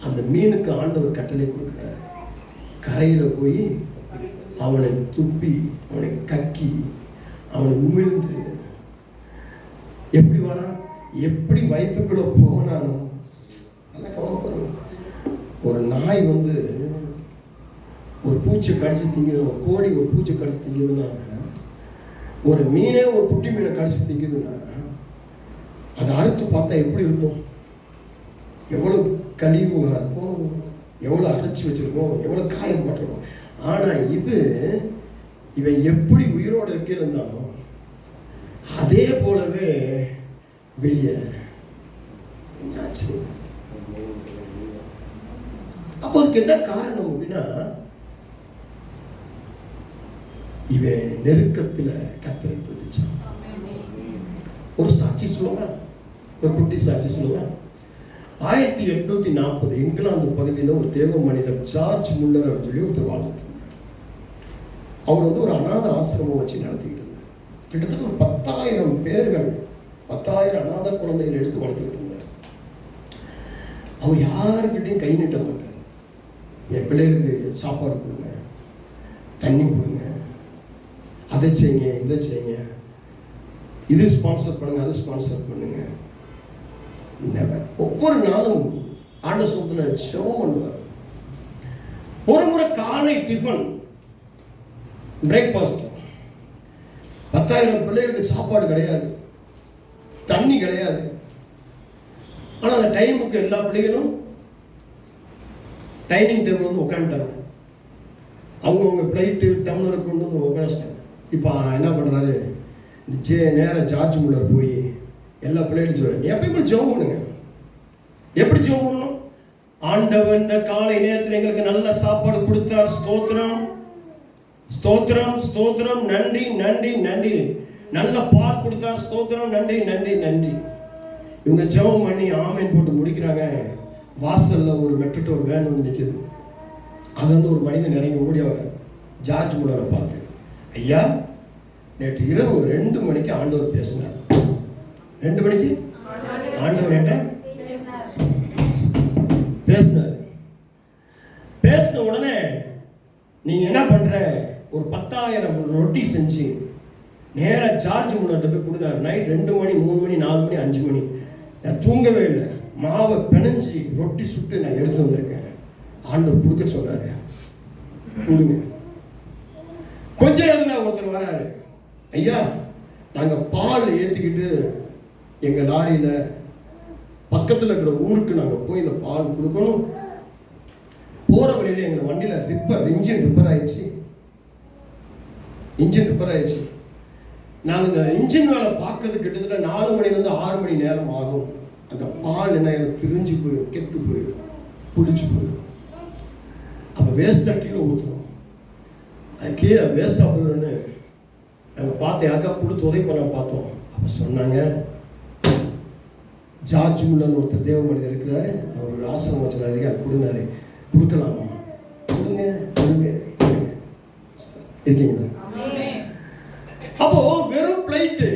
அந்த மீனுக்கு ஆண்டவர் கட்டளை கொடுக்கிறார். கரையில போய் அவனை துப்பி, அவனை கக்கி, அவனை உமிழ்ந்து, எப்படி வரான், எப்படி வயிற்றுக்குள்ள போனானோ நல்லா கவனப்படுங்க. ஒரு நாய் ஒரு பூச்சி கடிச்சு திங்குது, ஒரு கோழி ஒரு பூச்சி கடிச்சு திங்குதுன்னா, ஒரு மீனே ஒரு குட்டி மீனை கடிச்சு திங்குதுன்னா, அதை அறுத்து பார்த்தா எப்படி இருக்கும்? எவ்வளோ கழிவுగా இருக்கும், எவ்வளோ அரைச்சி வச்சிருக்கோம், எவ்வளோ காயம் பட்டிருக்கோம். ஆனால் இவன் எப்படி உயிரோடு இருந்தாலும் அதே போலவே வெளியே என்னாச்சு. அப்போ அதுக்கு என்ன காரணம் அப்படின்னா, இவன் நெருக்கத்தில் கர்த்தரை துதிச்சான். ஒரு சாட்சி சொல்லுவேன், ஒரு குட்டி சாட்சி சொல்லுவேன். 1840 இங்கிலாந்து பகுதியில் ஒரு தேவ மனிதர் ஜார்ஜ் முல்லர் அப்படின்னு சொல்லி ஒருத்தர் வாழ்ந்துட்டு இருந்தார். அவர் ஒரு அநாத ஆசிரமம் வச்சு நடத்திக்கிட்டு இருந்தார். கிட்டத்தட்ட ஒரு 10,000 பேர்கள், 10,000 அநாத குழந்தைகள் எடுத்து வளர்த்துக்கிட்டு இருந்தார். அவர் யாருக்கிட்டையும் கை நீட்ட மாட்டார். என் பிள்ளைகளுக்கு சாப்பாடு கொடுங்க, தண்ணி கொடுங்க, அதை செய்யுங்க, இதை செய்யுங்க, இது ஸ்பான்சர் பண்ணுங்க, அதை ஸ்பான்சர் பண்ணுங்க. ஒவ்வொரு நாளும் ஆண்ட சொத்துல ஜெபம் பண்ணுவார். ஒரு முறை காலை டிஃபன், பிரேக்ஃபாஸ்ட், 10,000 பிள்ளைகளுக்கு சாப்பாடு கிடையாது, தண்ணி கிடையாது. ஆனால் அந்த டைமுக்கு எல்லா பிள்ளைகளும் டைனிங் டேபிள் உட்காந்துட்டாங்க. அவங்கவுங்க பிளேட்டு டம்ளர் கொண்டு உட்காந்துட்டாங்க. இப்போ என்ன பண்ணுறாரு, நேராக ஜார்ஜ் முல்லர் போய் எல்லா பிள்ளைகளும் சொல்லுங்க, எப்பயும் ஜெபம் பண்ணுங்க. எப்படி ஜெபம் பண்ணணும்? ஆண்டவர் இந்த காலை நேரத்தில் எங்களுக்கு நல்ல சாப்பாடு கொடுத்தார், ஸ்தோத்திரம் ஸ்தோத்திரம் ஸ்தோத்திரம், நன்றி நன்றி நன்றி. நல்ல பால் கொடுத்தார், ஸ்தோத்திரம், நன்றி நன்றி நன்றி. இவங்க ஜெபம் பண்ணி ஆமேன் போட்டு முடிக்கிறாங்க. வாசல்ல ஒரு மெட்ரோ வேன் வந்து நிற்குது. அது வந்து ஒரு மனிதன் இறங்கி ஓடி வர ஜார்ஜ் முல்லரை பார்த்து, ஐயா நேற்று இரவு 2 மணிக்கு ஆண்டவர் பேசினார். 2 மணிக்கு ஆண்டவர் என்கிட்ட பேசினார். பேசின உடனே நீங்க என்ன பண்ற, ஒரு 10,000 ரொட்டி செஞ்சு நேரா ஜார்ஜ் முல்லர்கிட்ட போய் கொடுத்தாரு. நைட் 2 மணி 3 மணி 4 மணி 5 மணி நான் தூங்கவே இல்லை. மாவை பிணைஞ்சி ரொட்டி சுட்டு நான் எடுத்து வந்திருக்கேன். ஆண்டவர் கொடுக்க சொன்னாரு, கொடுங்க. கொஞ்ச நேரத்துல ஒருத்தர் வராரு, ஐயா நாங்க பால் ஏத்திக்கிட்டு எங்க லாரியில பக்கத்துல இருக்கிற ஊருக்கு நாங்க போய் இந்த பால் கொடுக்கணும். போற வழியில எங்க வண்டியில இன்ஜின் ரிப்பேர் ஆயிடுச்சு. நாங்க இந்த இன்ஜின் வேலை பார்க்கறது கிட்டத்தட்ட 4 மணிலேருந்து 6 மணி நேரம் ஆகும். அந்த பால் என்ன திரிஞ்சு போயிடும், கெட்டு போயிடும், புளிச்சு போயிடும். அப்போ வேஸ்ட்டாக கீழே ஊற்றுவோம். அது கீழே வேஸ்ட்டாக போயிடும்னு நாங்கள் பார்த்து யாருக்கா கொடுத்து உதவி பண்ண பார்த்தோம். அப்போ சொன்னாங்க, ஜார்ஜ் முல்லர்னு ஒருத்தர் தேவ மனிதர் இருக்கிறாரு, அவர் ஒரு ஆசிரமம் வச்சுருக்காரு, அதிகாரி கொடுனாரு, கொடுக்கலாமா, கொடுங்க கொடுங்க கொடுங்க இருக்கீங்களா? அப்போ வெறும் பிளைட்டு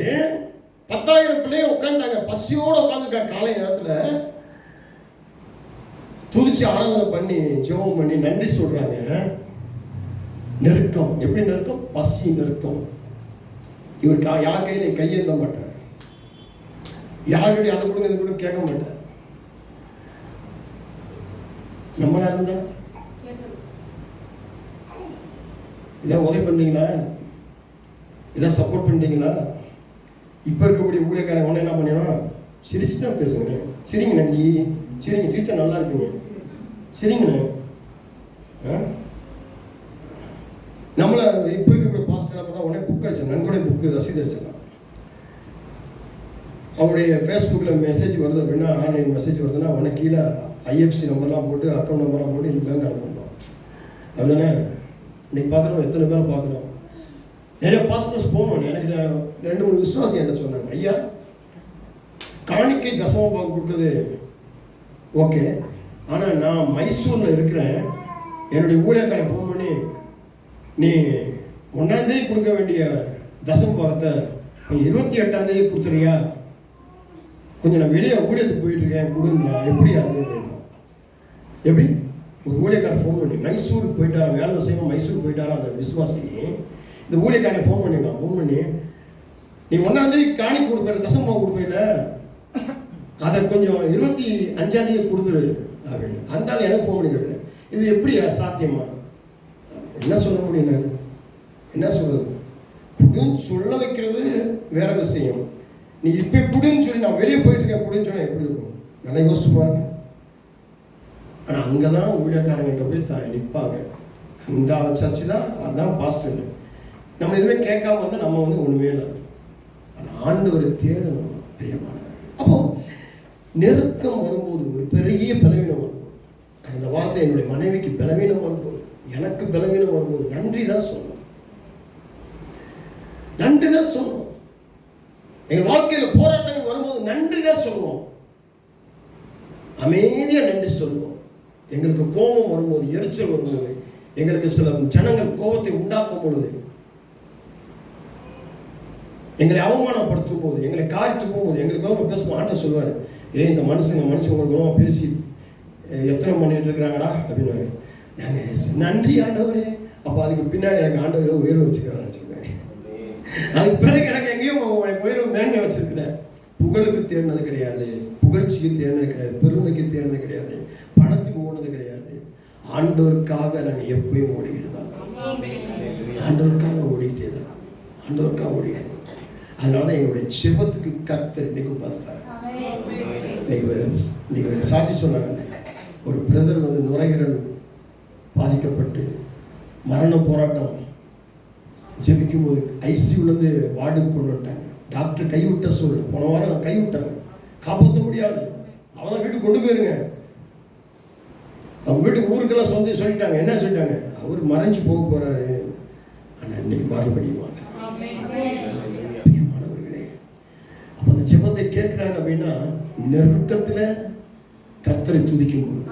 10,000 பிள்ளைங்க உட்காந்துட்டாங்க, பசியோடு உட்காந்துருக்காங்க. காலை நேரத்தில் துதிச்சு ஆராதனை பண்ணி ஜெபம் பண்ணி நன்றி சொல்றாங்க. நெருக்கம், எப்படி நெருக்கம்? பசி நெருக்கம். இவர் யார் கையில கையேந்த மாட்டார், யாருடைய அதை கொடுங்க இதை கொடுங்க கேட்க மாட்டார். நம்மளா இருந்தா இதை உதவி பண்றீங்களா, இதை சப்போர்ட் பண்றீங்களா? இப்ப இருக்கக்கூடிய ஊழியக்காரன் ஒண்ணு என்ன பண்ணணும், சிரிச்சு தான் பேசுங்க. சிரிங்க நஞ்சி, சிரிங்க, சிரிச்சா நல்லா இருப்பீங்க, சிரிங்கண்ணே. நம்மள இப்ப இருக்கக்கூடிய பாஸ்டர் என்ன உடனே புக் அடிச்சாங்க, நன்கொடை புக்கு ரசீது அடிச்சிடலாம். அவங்களுடைய ஃபேஸ்புக்கில் மெசேஜ் வருது அப்படின்னா, ஆன்லைன் மெசேஜ் வருதுன்னா உடனே கீழே IFC நம்பர்லாம் போட்டு அக்கௌண்ட் நம்பர்லாம் போட்டு இந்த பேங்க் அனுப்பணும். அப்படின்னா இன்னைக்கு பார்க்குறோம், எத்தனை பேரை பார்க்குறோம். நிறைய பாஸ்டர்ஸ் போகணும். எனக்கு 2-3 விசுவாசி என்ன சொன்னாங்க, ஐயா காணிக்கை தசம பாகம் கொடுக்குறது ஓகே, ஆனால் நான் மைசூரில் இருக்கிறேன், என்னுடைய ஊழியக்காரன் ஃபோன் பண்ணி நீ 1ஆம் தேதி கொடுக்க வேண்டிய தசம பாகத்தை கொஞ்சம் 28ஆம் தேதி கொடுத்துறியா, கொஞ்சம் நான் வெளியே ஊழியத்துக்கு போயிட்டு இருக்கேன் கொடுங்க, எப்படி அது எப்படி? ஒரு ஊழியக்காரன் ஃபோன் பண்ணி மைசூருக்கு போயிட்டாரா, வேலை விஷயமா மைசூருக்கு போயிட்டாரா அந்த விசுவாசி. இந்த ஊழியக்காரன் ஃபோன் பண்ணிருக்கான், ஃபோன் பண்ணி நீ 1ஆம் தேதி காணி கொடுப்ப தசம பாகம் கொடுப்பீல, அதை கொஞ்சம் 25ஆம் தேதி கொடுத்துரு அப்படின்னு. அந்த ஆள் எனக்கு ஃபோன் பண்ணி கேட்குறேன், இது எப்படி சாத்தியமா? என்ன சொல்ல முடியும், நான் என்ன சொல்றது? குடுன்னு சொல்ல வைக்கிறது வேற விஷயம். நீ இப்போ குடுன்னு சொல்லி நான் வெளியே போயிட்டு இருக்கேன் குடுன்னு சொன்னா எப்படி இருக்கும்? நல்லா யோசிச்சு பாருங்க. ஆனால் அங்கே தான் ஊழியக்காரங்கிட்ட போய் நிற்பாங்க. அந்த சர்ச்சு தான், அதுதான் பாஸ்டர். நம்ம எதுவுமே கேட்காம வந்து நம்ம வந்து ஒன்றுமே இல்லை. ஆனால் ஆண்டவரை தேடணும் பிரியமானவர்கள். அப்போ நெருக்கம் வரும்போது ஒரு பெரிய பலவீனம் வரும்போது, கடந்த வாரத்தை என்னுடைய மனைவிக்கு பலவீனம் வரும்போது, எனக்கு பலவீனம் வரும்போது நன்றி தான் சொல்லணும், நன்றி தான் சொல்லணும். எங்கள் வாழ்க்கையில் போராட்டங்கள் வரும்போது நன்றி தான் சொல்லுவோம், அமைதியா நன்றி சொல்லுவோம். எங்களுக்கு கோபம் வரும்போது, எரிச்சல் வரும்போது, எங்களுக்கு சில ஜனங்கள் கோபத்தை உண்டாக்கும் பொழுது, எங்களை அவமானப்படுத்தும் போது, எங்களை காய்த்து போகும்போது, எங்களுக்கு பேசுவோம். ஆண்டவர் சொல்லுவார், இந்த மனுஷங்க உங்களுக்கு பேசி எத்தனை பண்ணிட்டு இருக்கிறாங்கடா அப்படின்னு. நாங்கள் நன்றி ஆண்டவரே. அப்போ அதுக்கு பின்னாடி எனக்கு ஆண்டவர் ஏதோ உயர்வு வச்சுக்கிறான்னு வச்சுக்கிறேன். அதுக்கு பிறகு எனக்கு எங்கேயும் உயர்வு மேன்மை வச்சிருக்கிறேன். புகழுக்கு தேடினது கிடையாது, புகழ்ச்சிக்கு தேடினது கிடையாது, பெருமைக்கு தேடினது கிடையாது, பணத்துக்கு ஓடுனது கிடையாது. ஆண்டவருக்காக நாங்கள் எப்பயும் ஓடிக்கிட்டு தான், ஆண்டவருக்காக ஓடிக்கிட்டே தான், ஆண்டவருக்காக ஓடிக்கிட்டு. அதனால தான் எங்களுடைய செபத்துக்கு கர்த்தர் இன்னைக்கு பார்த்தாரு. இன்னைக்கு சாட்சி சொன்னாங்க, ஒரு பிரதர் வந்து நுரையீரல் பாதிக்கப்பட்டு மரண போராட்டம் ஜெபிக்கும் போது ஐசியூலேருந்து வார்டுக்கு கொண்டு வந்துட்டாங்க. டாக்டர் கைவிட்ட சூழ்நிலை, போன வாரம் கைவிட்டாங்க, காப்பாற்ற முடியாது, அவன் வீட்டுக்கு கொண்டு போயிருங்க. அவங்க வீட்டுக்கு ஊருக்கெல்லாம் சொல்லிட்டாங்க. என்ன சொல்லிட்டாங்க, அவர் மறைஞ்சு போக போறாரு. ஆனால் இன்னைக்கு மறுபடியும் மாணவர்களே, அப்போ அந்த ஜெபத்தை கேட்கிறாரு அப்படின்னா நெருக்கத்துல கர்த்தரை துதிக்கும் போது,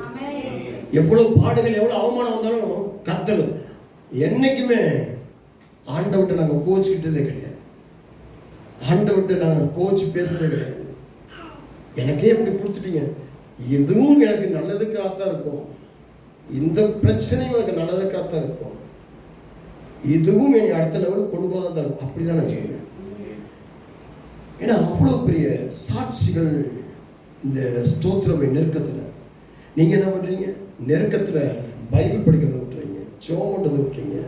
எவ்வளவு பாடுகள் எவ்வளவு அவமானம் வந்தாலும் கர்த்தர். என்னைக்குமே ஆண்டவர்கிட்ட நாங்க கோச்சுக்கிட்டதே கிடையாது, ஆண்டவர்கிட்ட நாங்க கோச்சு பேசுறதே கிடையாது. எனக்கே இப்படி கொடுத்துட்டீங்க, எதுவும் எனக்கு நல்லதுக்காகத்தான் இருக்கும், இந்த பிரச்சனையும் எனக்கு நல்லதுக்காகத்தான் இருக்கும், இதுவும் என்னை அடுத்த லெவலுக்கு கொண்டு போதான் இருக்கும், அப்படிதான் நான் சொல்லுவேன். ஏன்னா அவ்வளோ பெரிய சாட்சிகள் இந்த ஸ்தோத்திர நெருக்கத்தில். நீங்கள் என்ன பண்ணுறீங்க? நெருக்கத்தில் பைபிள் படிக்கிறத விட்டுறீங்க, ஜெபம் பண்ணுறதை விட்டுறீங்க,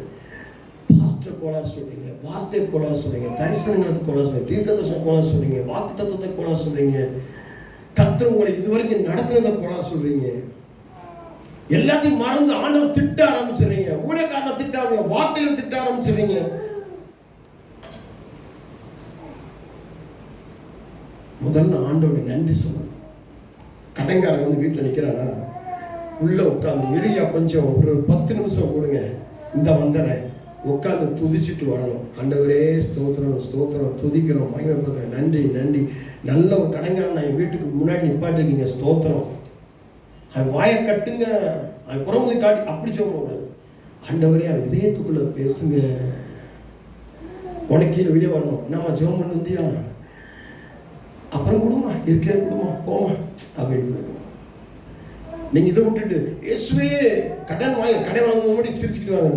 பாஸ்டர் கோளாறு சொல்கிறீங்க, வார்த்தை கோளாறு சொல்கிறீங்க, தரிசனங்களுக்கு கோளாறு சொல்கிறீங்க, தீர்க்கதரிசன கோளாறு சொல்கிறீங்க, வாக்கு தத்துவத்தை கோளாறு சொல்கிறீங்க, கர்த்தர் உங்களை இதுவரைக்கும் நடத்துனதை கோளாறு சொல்கிறீங்க. எல்லாத்தையும் மறந்து ஆண்டவர் திட்ட ஆரம்பிச்சிடுறீங்க, ஊழியக்காரனை திட்டாதீங்க, வார்த்தைகளை திட்ட ஆரம்பிச்சிடுறீங்க. முதல்ல ஆண்டவரை நன்றி சொல்லணும். கடைக்காரன் வந்து வீட்டில் நிற்கிறானா, உள்ள உட்காந்து எரியா கொஞ்சம் ஒரு 10 நிமிஷம் கொடுங்க, இந்த வந்தனை உட்காந்து துதிச்சுட்டு வரணும். ஆண்டவரே ஸ்தோத்திரம் ஸ்தோத்திரம், துதிக்கிறோம், மகிமைப்படுத்துறோம், நன்றி நன்றி. நல்ல ஒரு கடைக்காரன் என் வீட்டுக்கு முன்னாடி நிப்பாட்டிருக்கீங்க, ஸ்தோத்திரம். அவன் வாயை கட்டுங்க, அவன் புறமுதி காட்டி அப்படி சொல்லக்கூடாது. ஆண்டவரே அவன் இதயத்துக்குள்ள பேசுங்க. உனக்கு கீழே வெளியே வரணும், என்னம்மா ஜெபம் பண்ண வந்தியா, அப்புறம் கொடுமா, இருக்கே கொடுமா, போமா அப்படின்னு. நீங்கள் இதை விட்டுட்டு இயேசுவே கடன் வாங்க முன்னாடி சிரிச்சுட்டு வாங்க,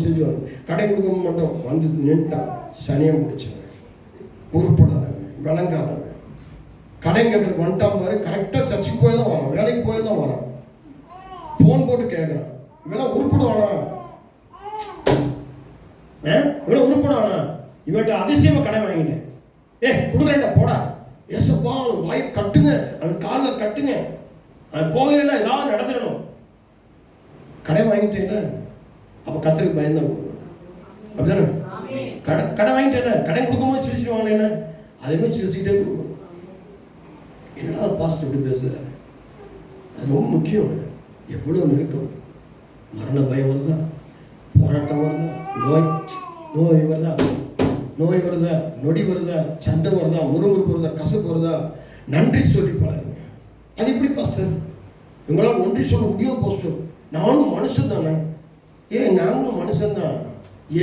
சிரிச்சுவாங்க. கடன் கொடுக்க மாட்டோம், வந்து நின்றுட்டான், சனியம் பிடிச்சவன், பொறுப்படாதவன், விளங்காதவன். கடன் கேட்கறதுக்கு வந்துட்டான் பாரு, கரெக்டாக சர்ச்சுக்கு போய் தான் வரான், வேலைக்கு போய் தான் வரான், ஃபோன் போட்டு கேட்குறான், இவெல்லாம் உருப்பிடுவானா, இவெல்லாம் உருப்பிடுவானா, இவன்ட்ட அதிசயமாக கடன் வாங்கிட்டேன், கொடுக்குறேன்டா போடா, ஏசப்பா அவன் வாயை கட்டுங்க, அவன் காலில் கட்டுங்க, அவன் போகல ஏதாவது நடந்துடணும். கடை வாங்கிட்டேன், அப்போ கத்தருக்கு பயந்தான் கொடுக்கணும், அப்படிதானே? கடை வாங்கிட்டேன், கடை கொடுக்கும்போது சிரிச்சுட்டு வாங்க, என்ன அதே மாதிரி சிரிச்சுக்கிட்டே கொடுக்கணும். என்னடா பாஸ்ட் எப்படி பேசுறாரு, அது ரொம்ப முக்கியம். எவ்வளோ நெருக்கம், மரண பயம் வருதா, போராட்டம் வருதா, நோய் வருதா, நோய் வருதா, நொடி வருதா, சண்டை வருதா, முறுமுறுப்பு வருதா, கசப்பு வருதா, நன்றி சொல்லி பழகுங்க. அது எப்படி பாஸ்டர், இவங்களாம் நன்றி சொல்ல முடியும் பாஸ்டர்? நானும் மனுஷன் தானே. நானும் மனுஷன் தான்,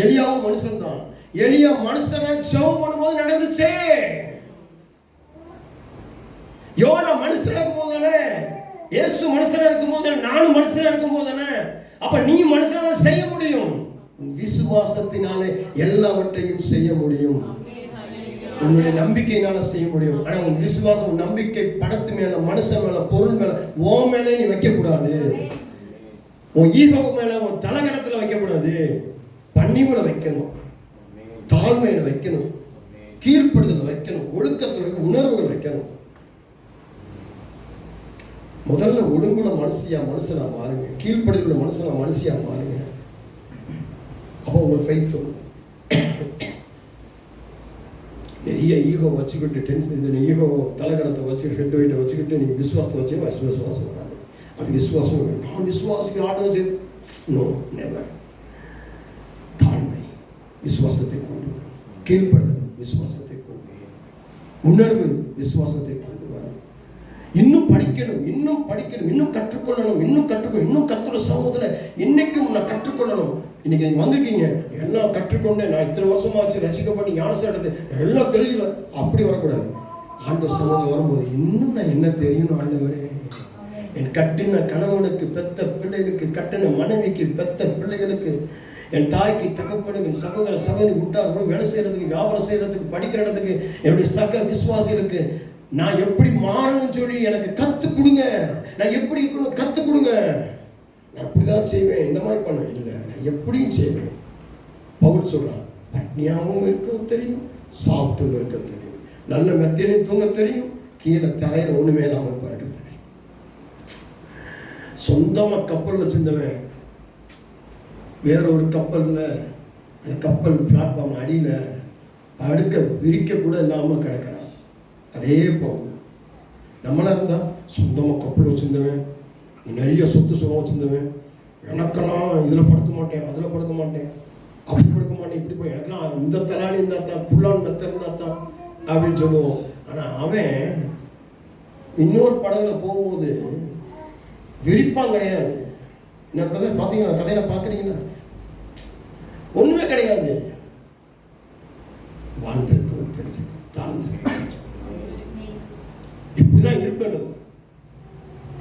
எலியாவும் மனுஷன் தான். எலியா மனுஷனை ஜெபம் பண்ணும்போது நடந்துச்சே, யோனா மனுஷனா இருக்கும் போது தானே, இயேசு மனுஷனா இருக்கும் போது தானே, நானும் மனுஷனா இருக்கும் போது தானே. அப்ப நீ மனுஷனால செய்ய முடியும், விசுவாசத்தினாலே எல்லாவற்றையும் செய்ய முடியும். உங்களுடைய நம்பிக்கையினால செய்ய முடியும். ஆனா உன் விசுவாசம், உன் நம்பிக்கை படத்து மேல, மனுஷன் மேல, பொருள் மேல, ஓ மேலே நீ வைக்க கூடாது. உன் ஈகோ மேல, உன் தலகணத்துல வைக்க கூடாது. பணிவுல வைக்கணும், தாழ்மையில வைக்கணும், கீழ்ப்படுதல வைக்கணும், ஒழுக்கத்துல உணர்வுகள் வைக்கணும். முதல்ல ஒழுங்குல மனுஷனா மாறுங்க, கீழ்ப்படுதல மனுஷியா மாறுங்க. அப்போ உங்க ஃபெய்த் சொல்லுங்க. நிறைய ஈகோ வச்சுக்கிட்டு, டென்ஷன், இது ஈகோ தலகணத்தை வச்சுக்கிட்டு, ஹெட் வெயிட்டை வச்சுக்கிட்டு நீங்கள் விசுவாசத்தை வச்சு விசுவாசம் வராது. அது விசுவாசம், நான் விசுவாசிக்கிற ஆட்டோஸ் நோ, நெவர். தாழ்மை விசுவாசத்தை கொண்டு வரும், கீழ்ப்படுதல் விசுவாசத்தை கொண்டு வரும், உணர்வு விசுவாசத்தை கொண்டு வரும். இன்னும் படிக்கணும், இன்னும் கற்றுக்கொள்ளணும், இன்னும் கற்றுற சமூகத்தில் இன்னைக்கும் நான் கற்றுக்கொள்ளணும். இன்னைக்கு நீங்க வந்திருக்கீங்க, எல்லாம் கற்றுக்கொண்டேன், நான் இத்தனை வருஷமாச்சு ரசிக்கப்பட்டு ஞானசம் எடுத்து எல்லாம் தெரியல, அப்படி வரக்கூடாது. ஆண்டவர் சமூகத்தில் வரும்போது இன்னும் நான் என்ன தெரியணும், ஆண்டவரே என் கட்டின கணவனுக்கு, பெத்த பிள்ளைகளுக்கு, கட்டின மனைவிக்கு, பெத்த பிள்ளைகளுக்கு, என் தாய்க்கு, தகப்பனுக்கு, என் சகோதர சகோதரி விட்டார்களும் வேலை செய்யறதுக்கு, வியாபாரம் செய்யறதுக்கு, படிக்கிற இடத்துக்கு, என்னுடைய சக விசுவாசிகளுக்கு நான் எப்படி மாறணும்னு சொல்லி எனக்கு கற்றுக் கொடுங்க. நான் எப்படி இருக்கணும் கற்றுக் கொடுங்க. நான் அப்படிதான் செய்வேன், இந்த மாதிரி பண்ண இல்லை, நான் எப்படியும் செய்வேன். பவுல் சொல்றான், பட்னியாகவும் இருக்க தெரியும், சாப்பிட்டும் இருக்க தெரியும், நல்ல மெத்தையிலையும் தூங்க தெரியும், கீழே தரையில் ஒண்ணுமே இல்லாமல் படுக்க தெரியும். சொந்தமா கப்பல் வச்சிருந்தவன் வேற ஒரு கப்பல்ல, அந்த கப்பல் பிளாட்ஃபார்ம் அடியில படுக்க விரிக்க கூட இல்லாம கிடக்கிறான். அதே போல் நம்மளா இருந்தா சொந்தமா கப்பல் வச்சிருந்தவன், நிறைய சொத்து சுகம் வச்சிருந்தவன், எனக்கெல்லாம் இதுல படுக்க மாட்டேன், அதுல படுக்க மாட்டேன், அப்படி படுக்க மாட்டேன், இப்படி போய் எனக்கெல்லாம் இந்த தலானி இருந்தா தான், குள்ளான் மெத்த இருந்தா தான் அப்படின்னு சொல்லுவோம். ஆனா அவன் இன்னொரு படகுல போகும்போது விரிப்பான் கிடையாது. என்ன பிரதர் பார்த்தீங்கன்னா கதையில பார்க்குறீங்கன்னா ஒன்றுமே கிடையாது. வாழ்ந்திருக்கிறது தெரிஞ்சுக்கும், தாழ்ந்திருக்கிறது. இப்படிதான் இருப்பேன்.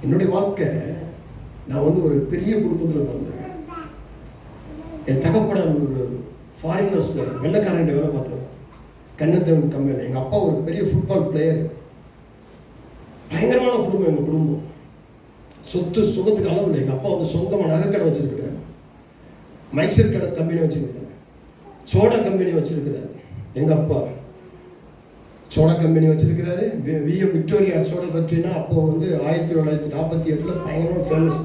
என்னுடைய வாழ்க்கை, நான் வந்து ஒரு பெரிய குடும்பத்தில் பிறந்தேன். என் தகப்பட ஒரு ஃபாரினர்ஸில் வெள்ளைக்காரன் வேலை பார்த்தேன். கண்ணத்தேவன் கம்பெனி. எங்கள் அப்பா ஒரு பெரிய ஃபுட்பால் பிளேயர். பயங்கரமான குடும்பம் எங்கள் குடும்பம். சொத்து சுகத்துக்கு அளவு இல்லை. எங்கள் அப்பா வந்து சொந்தமாக நகைக்கடை வச்சிருக்கிறார், மைக்சர் கடை கம்பெனி வச்சிருக்கிறார், சோடா கம்பெனி வச்சிருக்கிறார். எங்கள் அப்பா சோடா கம்பெனி வச்சிருக்கிறாரு. விஎம் விக்டோரியா சோடா ஃபேக்ட்ரினா அப்போது வந்து 1948 பயங்கரமாக ஃபேமஸ்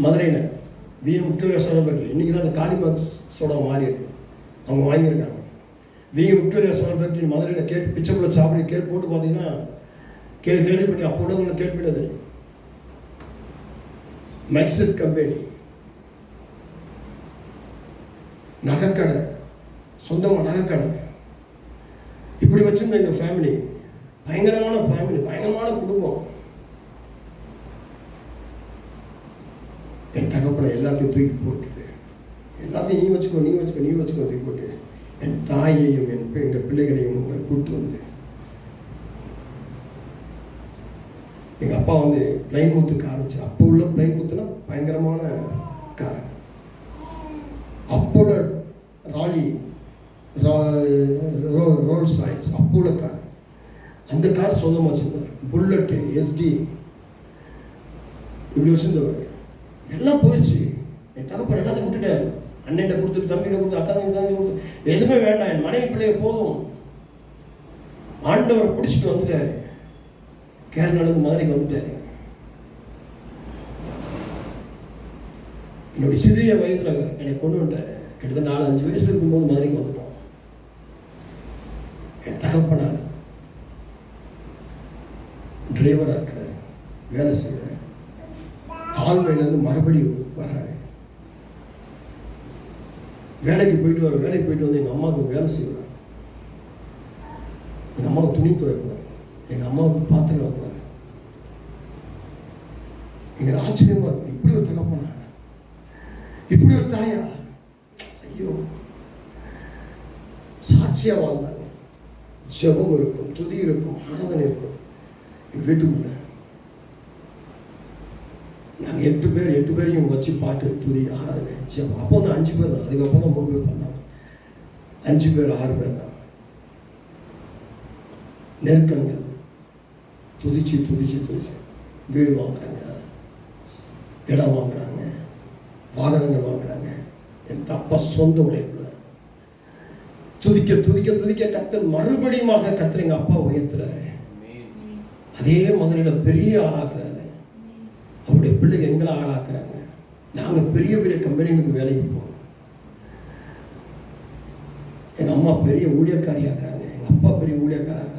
மதுரையில். VM Victoria soda factory. இன்றைக்கி தான் அந்த காளிமார்க்ஸ் சோடா மாறி இருக்கு, அவங்க வாங்கியிருக்காங்க. விஎம் விக்டோரியா சோடா ஃபேக்ட்ரி மதுரையில் கேட்டு பிச்சைக்குள்ள சாப்பிட்டு கேட்டு போட்டு பார்த்தீங்கன்னா கேள்விப்பட்டி அப்போ கூட உங்களுக்கு கேள்விப்பட்ட தெரியும். மைக்சர் கம்பெனி, நகைக்கடை, சொந்தமாக நகைக்கடை, இப்படி வச்சிருந்த எங்கள் ஃபேமிலி. பயங்கரமான ஃபேமிலி, பயங்கரமான குடும்பம். என் தகப்பனை எல்லாத்தையும் தூக்கி போட்டுட்டு, எல்லாத்தையும் நீ வச்சுக்கோ தூக்கி போட்டு என் தாயையும் எங்கள் பிள்ளைகளையும் உங்களை கூப்பிட்டு வந்து, எங்கள் அப்பா வந்து பிளைன்மூத்து கார் வச்சு, அப்போ உள்ள பிளைன்மூத்துனா பயங்கரமான கார். அப்போட ராலி ரோல்ஸ் ராய்ஸ் அப்போட கார். அந்த கார் சொந்தமாக வச்சுருந்தார். புல்லட்டு, எஸ்டி இப்படி வச்சுருந்தவர். எல்லாம் போயிடுச்சு. என் தகப்பன் எல்லாத்தையும் விட்டுட்டாரு. அண்ணன்ட்ட கொடுத்துட்டு, தம்பிகிட்ட கொடுத்து, அக்கா தான் கொடுத்து, எதுவுமே வேண்டாம், என் மனைவி பிள்ளைய போதும். ஆண்டவரை பிடிச்சிட்டு வந்துட்டாரு. கேரளாவிலேருந்து மதுரைக்கு வந்துட்டாரு. என்னுடைய சிறிய வயதில் என்னை கொண்டு வந்துட்டாரு. கிட்டத்தட்ட 4-5 வயசு இருக்கும்போது மதுரைக்கு வந்துட்டோம். என் தகப்பனார் டிரைவராக இருக்கிறார், வேலை செய்கிறார். கால்வையிலேருந்து மறுபடியும் வராரு. வேலைக்கு போயிட்டு வந்து எங்கள் அம்மாவுக்கு வேலை செய்வார். எங்கள் அம்மாவுக்கு துணி துவைப்பார், எங்கள் அம்மாவுக்கு பாத்திரம் வைப்பார். எங்களுக்கு ஆச்சரியமா இருக்கும், இப்படி ஒரு தகப்பனா, இப்படி ஒரு தாயா. ஐயோ, சாட்சியா வாழ்ந்தாங்க. ஜெபம் இருக்கும், துதி இருக்கும், ஆராதனை இருக்கும். எங்கள் வீட்டுக்குள்ள நாங்கள் 8 பேரையும் வச்சு பாட்டு, துதி, ஆராதனை, ஜெபம். அப்போ வந்து 5 பேர் தான். அதுக்கப்புறம் தான் 3 பேர் பண்ணாங்க. 5 பேர் 6 பேர் தான். நெருக்கங்கள், துதிச்சு வீடு வாங்குறாங்க, இடம் வாங்குறாங்க, வாகனங்கள் வாங்குறாங்க. என் அப்பா சொந்த உழைப்புல துதிக்க கர்த்தர் மறுபடியும் கர்த்தர் எங்கள் அப்பா உயர்த்துறாரு. அதே மதுரையில் பெரிய ஆளாக்குறாரு. அவருடைய பிள்ளைங்க எங்களை ஆளாக்குறாங்க. நாங்கள் பெரிய பெரிய கம்பெனிகளுக்கு வேலைக்கு போனோம். எங்கள் அம்மா பெரிய ஊழியக்காரி ஆக்குறாங்க, எங்கள் அப்பா பெரிய ஊழியக்காராங்க,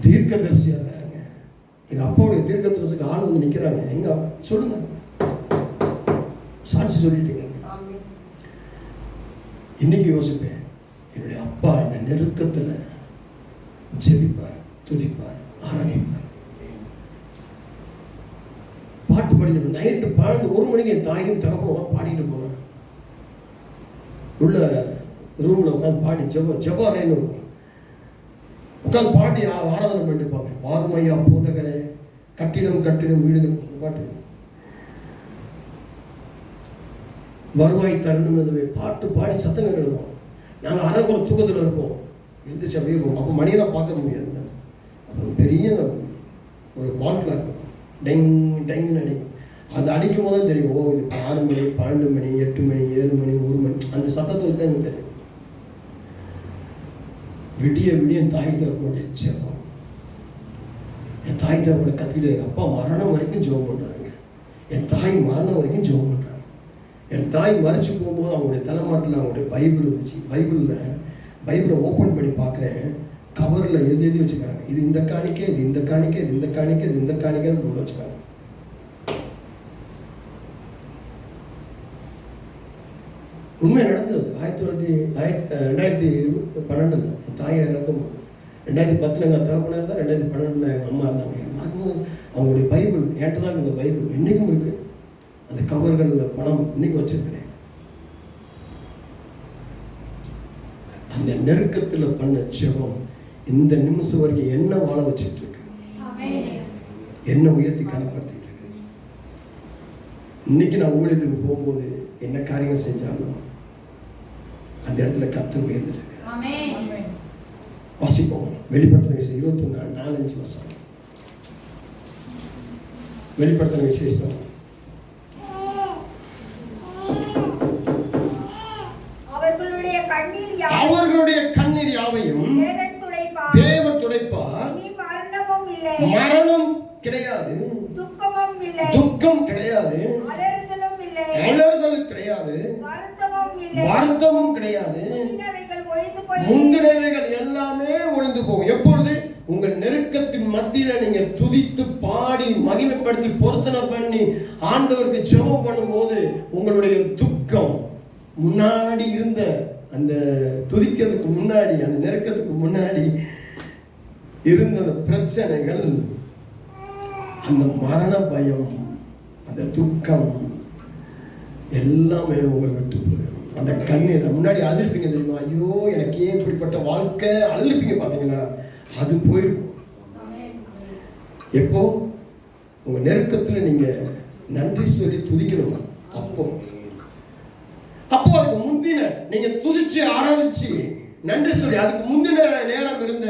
தீர்க்கதரிசி ஆகிறாங்க. எங்கள் அப்பாவுடைய தீர்க்கதரிசிக்கு ஆள் வந்து நிற்கிறாங்க. எங்க சொல்லுங்க, சாட்சி சொல்லிட்டீங்க. இன்னைக்கு யோசிப்பேன், என்னுடைய அப்பா இந்த நெருக்கத்தில் ஜெபிப்பார், துதிப்பார், ஆராதிப்பார், பாட்டு பாடிட்டு. நைட்டு 12-1 மணிக்கு என் தாயும் தகப்பனும் பாடிட்டு போனேன். உள்ள ரூமில் உட்காந்து பாடி ஜெபாரேன்னு இருக்கும், உட்காந்து பாடி ஆராதனை பண்ணிருப்பாங்க. வாருமையா போதகரே, கட்டிடம் வீடுகள் பாட்டு, வருவாய் தரணும். எதுவே பாட்டு பாடி சத்தங்கள் எழுதுவோம். நாங்கள் அரைக்குறை தூக்கத்தில் இருப்போம், எழுந்திரிச்சு அப்படியே இருப்போம். அப்போ மணியெல்லாம் பார்க்க முடியாதுங்க. அப்போ பெரிய ஒரு வால் கிளாக் இருக்கும், டெங்குன்னு அடிக்கும். அது அடிக்கும் போது தான் தெரியும், ஓ இது 6 மணி, 12 மணி, 8 மணி, 7 மணி, 1 மணி. அந்த சத்தத்தை வச்சு தான் எனக்கு தெரியும். விடிய தாய் தகப்பனுடைய ஜெபம். என் தாய் தகப்பனை கத்திட்டு, எங்கள் அப்பா மரணம் வரைக்கும் ஜெபம் பண்ணுறாங்க, என் தாய் மரணம் வரைக்கும் ஜெபம் பண்ணுறாங்க. என் தாய் மறிச்சு போகும்போது அவங்களுடைய தலைமாட்டில் அவங்களுடைய பைபிள் இருந்துச்சு. பைபிளை ஓப்பன் பண்ணி பார்க்குறேன், கவரில் எழுதி வச்சுக்கிறாங்க. இது இந்த காணிக்கை, இது இந்த காணிக்கை, இது இந்த காணிக்கை, இது இந்த காணிக்கைன்னு உள்ள வச்சுக்காங்க. உண்மை நடந்தது. 2012 தாயார் இறக்கும் 2010 எங்கள் தகப்பனாக இருந்தால் 2012 எங்கள் அம்மா இருந்தாங்க. மறக்கும்போது அவங்களுடைய பைபிள் என்கிட்ட தான் இந்த பைபிள் இன்றைக்கும் இருக்குது. அந்த கவர்களில் பணம் இன்னைக்கு வச்சிருக்கிறேன். அந்த நெருக்கத்தில் பண்ண ஜெபம் இந்த நிமிஷம் வரைக்கும் என்ன வாழ வச்சுட்டு இருக்கு, என்ன உயர்த்தி கனப்படுத்திட்டு இருக்கு. இன்னைக்கு நான் ஊழியத்துக்கு போகும்போது என்ன காரியம் செஞ்சாலும் அந்த இடத்துல கர்த்தர் உயர்ந்துட்டு இருக்கு. வாசிப்போம். வெளிப்படுத்தின விசேஷம் 21:4-5 வருஷம். வெளிப்படுத்தின விசேஷம் அவர்களுடைய கண்ணீர் யாவையும் தேவன் துடைப்பார். மரணம் கிடையாது, துக்கம் கிடையாது, அலறுதல் கிடையாது, வருத்தமும் கிடையாது. முந்தினவைகள் எல்லாமே ஒழிந்து போகும். எப்பொழுது உங்கள் நெருக்கத்தின் மத்தியில நீங்க துதித்து பாடி மகிமைப்படுத்தி பொருத்தனை பண்ணி ஆண்டவருக்கு ஜெபம் பண்ணும்போது உங்களுடைய துக்கம் முன்னாடி இருந்த அந்த துதிக்கிறதுக்கு முன்னாடி அந்த நெருக்கத்துக்கு முன்னாடி இருந்த அந்த பிரச்சனைகள், அந்த மரண பயம், அந்த துக்கம் எல்லாமே உங்களை விட்டு போயிடும். அந்த கண்ணீர் முன்னாடி அழுதுருப்பீங்க தெரியுமா, ஐயோ எனக்கு ஏன் இப்படிப்பட்ட வாழ்க்கை அழுதுருப்பீங்க பார்த்தீங்கன்னா, அது போயிருக்கும். எப்போ உங்க நெருக்கத்தில் நீங்க நன்றி சொல்லி துதிக்கணும். அப்போ அதுக்கு முந்தின நீங்க துதிச்சு ஆராதிச்சு நன்றி சொல்லி அதுக்கு முந்தின நேரம் இருந்த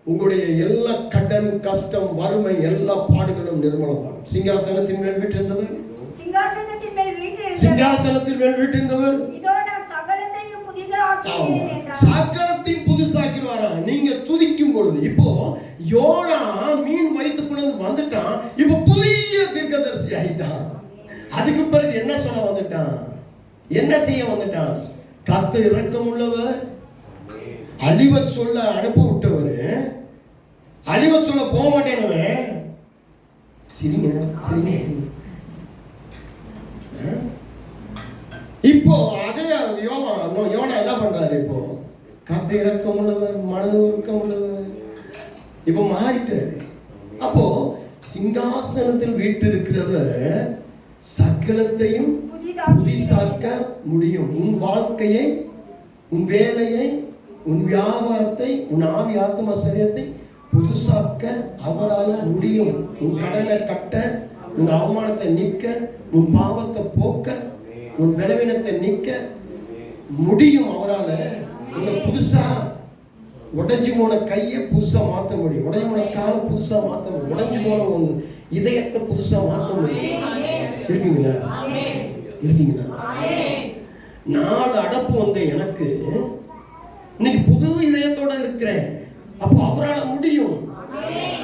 உங்களுடைய எல்லா கடன் கஷ்டம் வறுமை எல்லா பாடுகளும் நிர்மூலமாகும். சிங்காசனத்தின் மேல் வீற்றிருந்தவர், சிங்காசனத்தின் மேல் வீற்றிருந்தவர் சகலத்தையும் புதுசாக்கிடுவாரா நீங்க துதிக்கும் பொழுது. இப்போ யோனா மீன் வயிற்றுக்குள்ள வந்துட்டான், இப்போ புதிய தீர்க்கதரிசி ஆயிட்டான். அதுக்கு பிறகு என்ன சொல்ல வந்துட்டான், என்ன செய்ய வந்துட்டான்? கர்த்தர் இரக்கம் உள்ளவர், அழிவ சொல்ல அனுப்ப விட்டவர், அழிவ சொல்ல போக மாட்டேனவன். சரிங்க சரிங்க. இப்போ அதே யோனா என்ன பண்றாரு? இப்போ கர்த்தர் இரக்கம் உள்ளவர், மனது இரக்கம் உள்ளவர், இப்போ மாறிட்டாரு. அப்போ சிங்காசனத்தில் வீற்றிருக்கிறவர் சகலத்தையும் புதிசாக்க முடியும். உன் வாழ்க்கையை, உன் வேலையை, உன் வியாபாரத்தை, உன் ஆவி ஆத்ம சரீரத்தை புதுசாக்க அவரால் முடியும். உன் கடனை கட்ட, உன் அவமானத்தை நீக்க, உன் பாவத்தை போக்க, உன் பலவீனத்தை நீக்க முடியும் அவரால். உன்னை புதுசா உடைஞ்சு போன கையை புதுசா மாற்ற முடியும், உடைஞ்சு போன காலை புதுசா மாற்ற முடியும், உடைஞ்சு போன உன் இதயத்தை புதுசா மாற்ற முடியும். இருக்கீங்களா? இருக்கீங்களா? 4 அடப்பு வந்த எனக்கு இன்னைக்கு புது இதயத்தோட இருக்கிறேன். அப்போ அவரால் முடியும்.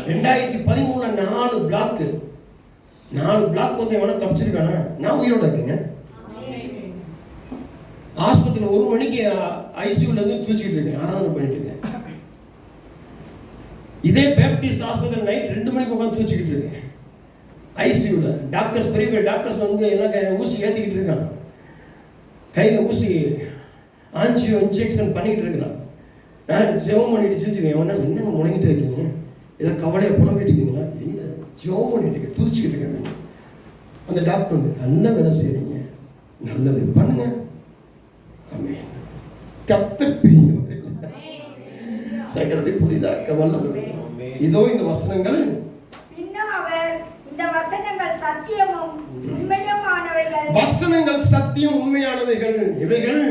2013 4 பிளாக் வந்து எவனா தப்பிச்சிருக்கானா? நான் உயிரோட இருக்கேங்க. ஆஸ்பத்திரியில் 1 மணிக்கு ஐசியூல இருந்து தூச்சிக்கிட்டு இருக்கேன், ஆராதனை பண்ணிட்டு இருக்கேன். இதே பேப்டிஸ்ட் ஆஸ்பத்திரி நைட் 2 மணிக்கு உட்காந்து தூச்சிக்கிட்டு இருக்கேன் ஐசியூல. டாக்டர்ஸ், பெரிய பெரிய டாக்டர்ஸ் வந்து எல்லாம் ஊசி ஏற்றிக்கிட்டு இருக்காங்க, கையில் ஊசி ஆன்ஜியோ இன்ஜெக்ஷன் பண்ணிக்கிட்டு இருக்கிறான். நான் ஜெபம் பண்ணிட்டு செஞ்சுருக்கேன். ஒன்றா என்னங்க முடங்கிட்டு இருக்கீங்க, ஏதோ கவலையை புலம்பிட்டு இருக்கீங்களா? இல்லை, ஜெபம் பண்ணிட்டு இருக்கேன், துதிச்சுக்கிட்டு இருக்கேன். அந்த டாக்டர் வந்து நல்ல வேலை செய்றீங்க, நல்லது பண்ணுங்க. ஆமென். கர்த்தர் பெரியவர், சகலத்தை புதிதாக்க வல்லவர். இதோ இந்த வசனங்கள், வசனங்கள் சத்தியம் உண்மையானவைகள். இவைகள்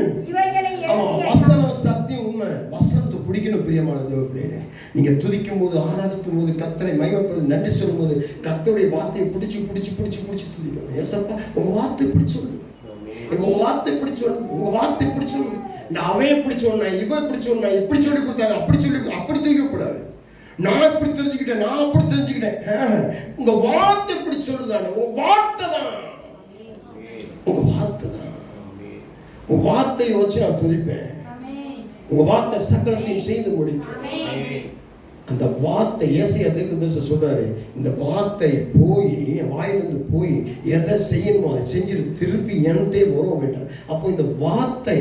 வசனம் சத்தியம் உண்மை. வசனத்தை பிடிக்கணும் பிரியமான தேவப்பிள்ளைகளே. நீங்க துதிக்கும் போது, ஆராதிக்கும் போது, கர்த்தரை மகிமைப்படுத்தி நன்றி சொல்லும் போது கர்த்தருடைய வார்த்தையை பிடிச்சு பிடிச்சு பிடிச்சு பிடிச்சு துதிக்கணும். ஏசப்பா உங்க வார்த்தை பிடிச்சு சொல்லுங்க, உங்க வார்த்தை பிடிச்சு சொல்லுங்க, உங்க வார்த்தை பிடிச்சு சொல்லுங்க. நான் அவன் எப்படி சொன்னா, இவன் எப்படி சொன்னா, இப்படி சொல்லி கொடுத்தாங்க, அப்படி சொல்லி அப்படி தூக்க கூடாது. நான் இப்படி தெரிஞ்சுக்கிட்டேன், நான் அப்படி தெரிஞ்சுக்கிட்டேன். உங்க வார்த்தை எப்படி சொல்லுதானே, உங்க வார்த்தை தான், உங்க வார்த்தை தான். உங்க வார்த்தையை வச்சு நான் துதிப்பேன். உங்க வார்த்தை சகலத்தையும் செய்து முடிக்கும். அந்த வார்த்தை ஏசாயா தீர்க்கதரிசி சொல்றாரு, இந்த வார்த்தை போய் வாயிலிருந்து போய் எதை செய்யணுமோ அதை செஞ்சுட்டு திருப்பி என்கிட்டே வரும் அப்படின்றார். அப்போ இந்த வார்த்தை,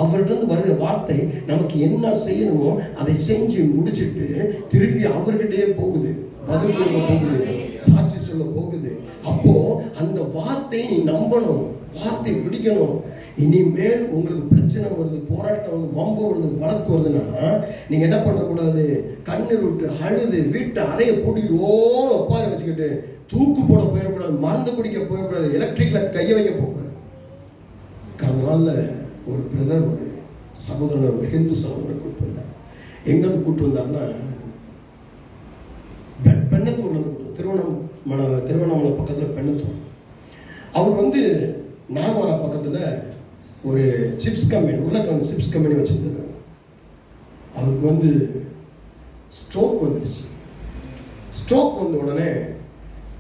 அவர்கிட்ட வருகிற வார்த்தை நமக்கு என்ன செய்யணுமோ அதை செஞ்சு முடிச்சுட்டு திருப்பி அவர்கிட்டயே போகுது, பதில் கொடுக்க போகுது, சாட்சி சொல்ல போகுது. அப்போ அந்த வார்த்தையை நீ நம்பணும், வார்த்தை பிடிக்கணும். இனிமேல் உங்களுக்கு பிரச்சனை வருது, போராட்டம் வருது, வம்பு வருது, வழக்கு வருதுன்னா நீங்க என்ன பண்ணக்கூடாது, கண்ணீர் விட்டு அழுது வீட்டை அறைய போட்டுக்கிட்டு ஒப்பாரி வச்சுக்கிட்டு தூக்கு போட போயிடக்கூடாது, மருந்து குடிக்க போயிடக்கூடாது, எலக்ட்ரிக்ல கையை வைக்க போகக்கூடாது. கடந்த நாளில் ஒரு பிரதர், ஒரு சகோதரன், ஒரு ஹிந்து சகோதரனை கூப்பிட்டு வந்தார். எங்கேருந்து கூப்பிட்டு வந்தார்னா பெண்ணத்தூர்ல இருந்து, திருவண்ணாமலை பக்கத்தில் பெண்ணத்தூர். அவர் நாகவரா பக்கத்தில் ஒரு சிப்ஸ் கம்பெனி, உருளைக்கிழங்கு சிப்ஸ் கம்பெனி வச்சிருந்தாரு. அவருக்கு ஸ்ட்ரோக் வந்துருச்சு. ஸ்ட்ரோக் வந்த உடனே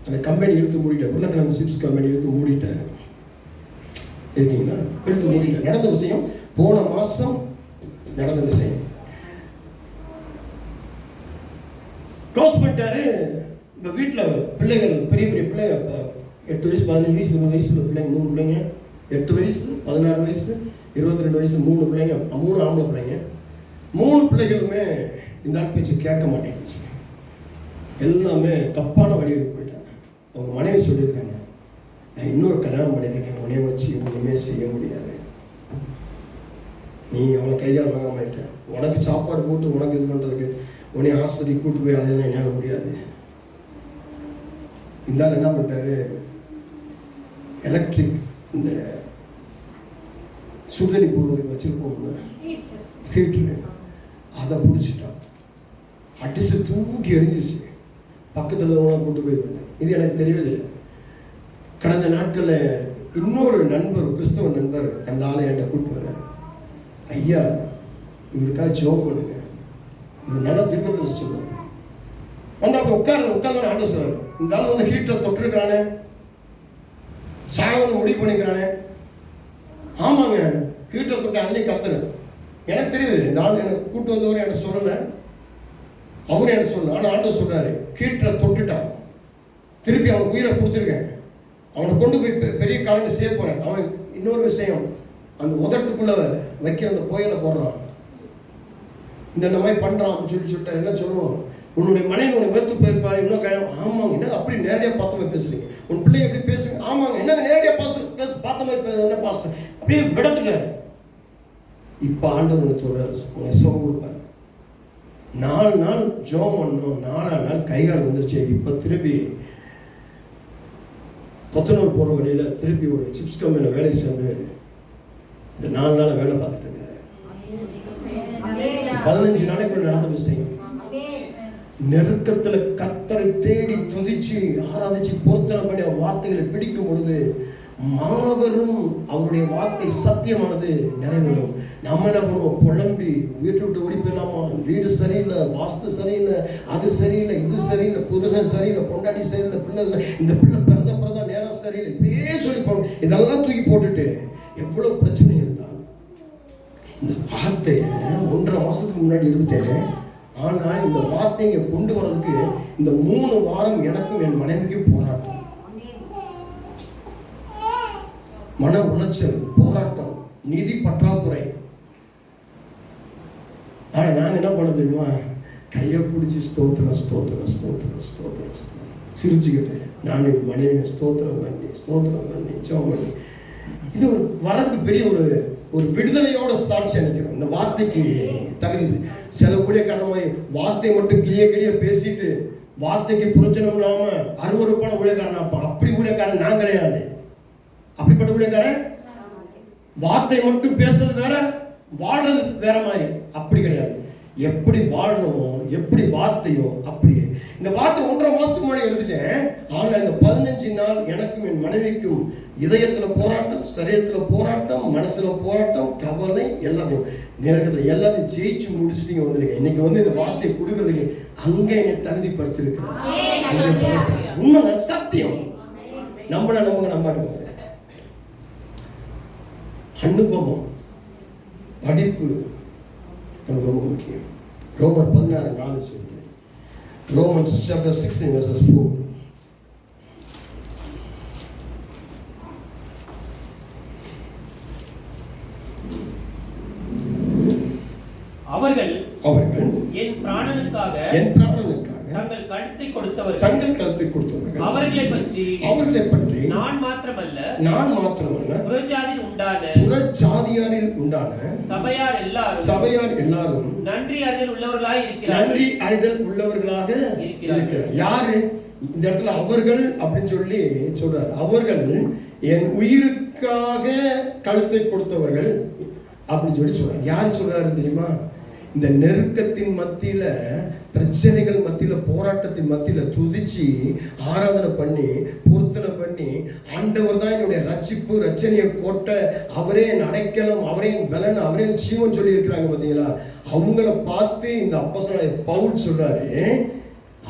அந்த கம்பெனி எடுத்து மூடிட்டார், உருளைக்கிழங்கு சிப்ஸ் கம்பெனி எடுத்து மூடிட்டார். இருக்கீங்களா? எடுத்து மூடிட்டார். நடந்த விஷயம், போன மாதம் நடந்த விஷயம். க்ளோஸ் பண்ணிட்டாரு. இப்போ வீட்டில் பிள்ளைகள், பெரிய பெரிய பிள்ளைங்க, 8 வயசு 15 வயசு 20 வயசு பிள்ளைங்க, 3 பிள்ளைங்க, 8 வயசு 16 வயசு 22 வயசு 3 பிள்ளைங்க, 3 ஆம்பளை பிள்ளைங்க. 3 பிள்ளைகளுமே இந்த ஆள் பேச்சு கேட்க மாட்டேங்குச்சு. எல்லாமே தப்பான வழிகளுக்கு போயிட்டாங்க. அவங்க மனைவி சொல்லியிருக்காங்க, நான் இன்னொரு கல்யாணம் பண்ணிக்கிறேன், உன்னைய வச்சு ஒன்றுமே செய்ய முடியாது, நீ அவளை கையால் வாங்கமாயிட்ட, உனக்கு சாப்பாடு போட்டு உனக்கு இது பண்ணுறதுக்கு உன்னைய ஆஸ்பத்திரிக்கு கூப்பிட்டு போய் அதெல்லாம் என்னால் முடியாது. இந்த ஆள் என்ன பண்ணிட்டாரு, எலக்ட்ரிக் இந்த சுடுதண்ணி போடுறதுக்கு வச்சிருப்போம்ல ஹீட்ரு, அதை பிடிச்சிட்டான். அடிச்சு தூக்கி எரிஞ்சிச்சு. பக்கத்தில் கூப்பிட்டு போயிருந்தேன். இது எனக்கு தெரியவே தெரியாது. கடந்த நாட்களில் இன்னொரு நண்பர், கிறிஸ்தவ நண்பர், அந்த ஆளை என்கிட்ட கூப்பிட்டு வர, ஐயா இவருக்காக ஜோம் பண்ணுங்க, இவர் நல்லா திருப்பத்தில் சொல்லுவாங்க. அப்போ உட்கார்ந்து ஆண்டு சொல்றாரு, இந்த ஆள் ஹீட்டரை தொட்டிருக்கிறானே, சாகன்னு முடிவு பண்ணிக்கிறானே. ஆமாங்க, ஹீட்டரை தொட்டு அதுலேயும் கத்துறேன். எனக்கு தெரியுது, இந்த ஆள் எனக்கு கூட்டு வந்தவர் எனக்கு சொல்லலை, அவரும் எனக்கு சொல்லல. ஆனால் ஆண்டவர் சொல்றாரு, ஹீட்டரை தொட்டுட்டான், திருப்பி அவன் உயிரை கொடுத்துருக்கேன், அவனை கொண்டு போய் பெரிய காலண்டு சேவ் போறேன். அவன் இன்னொரு விஷயம், அந்த உதட்டுக்குள்ள வைக்கிற அந்த புயலை போடுறான், இந்த மாதிரி பண்றான் அப்படின்னு சொல்லிட்டாரு. என்ன சொல்லுவோம், உன்னுடைய மனைவி உன்னை வெறுத்து போயிருப்பாரு, இன்னும் கல்யாணம். ஆமாங்க, என்ன அப்படி நேரடியாக பார்த்த மாதிரி பேசுறீங்க, உன் பிள்ளைங்க எப்படி பேசுங்க. ஆமாங்க, என்ன நேரடியாக பார்த்த மாதிரி என்ன பாசம், அப்படியே விடத்துட்டாரு. இப்போ ஆண்டவர் உனக்கு சுகம் கொடுப்பாரு. 4 நாள் ஜோம் பண்ணோம், 4ஆம் நாள் கைகால் வந்துருச்சு. இப்போ திருப்பி கொத்தனூர் போகிற வழியில் திருப்பி ஒரு சிப்ஸ் கம்பெனியில் வேலை சேர்ந்து இந்த 4 நாள் வேலை பார்த்துட்டு இருக்கிறாரு. 15 நாளைக்குள்ள நடந்த விஷயம். நெருக்கத்தில் கர்த்தரை தேடி துதிச்சு ஆராதிச்சு பொருத்தனை பண்ணி வார்த்தைகளை பிடிக்கும் பொழுது மாபெரும் அவருடைய வார்த்தை சத்தியமானது நிறைவேறும். நம்ம என்ன பண்ணுவோம், புலம்பி வீட்டை விட்டு ஓடி போயிடலாமா, வீடு சரியில்லை, வாஸ்து சரியில்லை, அது சரியில்லை, இது சரியில்லை, புருஷன் சரியில்லை, பொண்டாட்டி சரியில்லை, பிள்ளை, இந்த பிள்ளை பிறந்ததான் நேரம் சரியில்லை, இப்படியே சொல்லி போகணும். இதெல்லாம் தூக்கி போட்டுட்டு எவ்வளவு பிரச்சனை இருந்தாலும் இந்த வார்த்தையை 1.5 மாசத்துக்கு முன்னாடி எடுத்துட்டேன். ஆனால் இந்த வார்த்தையை கொண்டு வர்றதுக்கு இந்த 3 வாரம் எனக்கும் என் மனைவிக்கும் போராட்டம், மன உளைச்சல், போராட்டம், நிதி பற்றாக்குறை. ஆனா நான் என்ன பண்ண தெரியுமா, கையை பிடிச்சி ஸ்தோத்திரம் ஸ்தோத்திரம் ஸ்தோத்திரம் ஸ்தோத்திரம் சிரிச்சுக்கிட்டு நான் என் மனைவி ஸ்தோத்திரம் பண்ணி ஜெபம் பண்ணி, இது வரதுக்கு பெரிய ஒரு விடுதலையோட சாட்சி அளிக்கிறோம். இந்த வார்த்தைக்கு தகுதி. சில ஊழியக்காரமாய் வார்த்தை மட்டும் கிளிய பேசிட்டு வார்த்தைக்கு புரோஜனம் இல்லாம அருவருப்பான ஊழியக்காரன். அப்படி ஊழியக்காரன் நான் கிடையாது. அப்படிப்பட்ட ஊழியக்காரன் வார்த்தை மட்டும் பேசுறது வேற, வாழ்றது வேற மாதிரி. அப்படி கிடையாது. எப்படி வாழ்றோமோ, எப்படி வார்த்தையோ அப்படியே. இந்த வார்த்தை 1.5 மாசத்துக்கு முன்னாடி எழுதிட்டேன். ஆனா இந்த 15 நாள் எனக்கும் என் மனைவிக்கும் இதயத்துல போராட்டம், சரீரத்துல போராட்டம், மனசுல போராட்டம், கவலை, எல்லாத்தையும் நேரத்தில் எல்லாத்தையும் ஜெயிச்சு முடிச்சுட்டு வந்துருக்கேன். இன்னைக்கு இந்த வார்த்தையை கொடுக்கறதுக்கு அங்க என்னை தகுதிப்படுத்திருக்கிறார். உண்மை, சத்தியம். நம்ப அனுபவம், படிப்பு நமக்கு ரொம்ப முக்கியம். ரோமர் 16:4 சொல்லுது, Romans chapter 16 verses 4. அவர்கள் என் பிராணனுக்காக தங்கள் கழுத்தை கொடுத்தவர்கள் அவர்களை பற்றி நான் மாத்திரமல்ல புறஜாதியாரில் உண்டான சபையார் எல்லாரும் நன்றி அறிதல் உள்ளவர்களாக இருக்கிறார். யாரு இந்த இடத்துல அவர்கள் அப்படின்னு சொல்லி சொல்றார்? அவர்கள் என் உயிருக்காக கழுத்தை கொடுத்தவர்கள் அப்படின்னு சொல்லி சொல்றாரு. யாரு சொல்றாரு தெரியுமா? இந்த நெருக்கத்தின் மத்தியில, பிரச்சனைகள் மத்தியில, போராட்டத்தின் மத்தியில துதிச்சு ஆராதனை பண்ணி பொருத்தனை பண்ணி ஆண்டவர் தான் என்னுடைய ரட்சிப்பு, ரட்சணிய கோட்டை, அவரே என் அடைக்கலம், அவரே என் பலன், அவரே என் ஜீவன் சொல்லி இருக்கிறாங்க பார்த்தீங்களா? அவங்கள பார்த்து இந்த அப்போஸ்தலனாகிய பவுல் சொல்றாரு,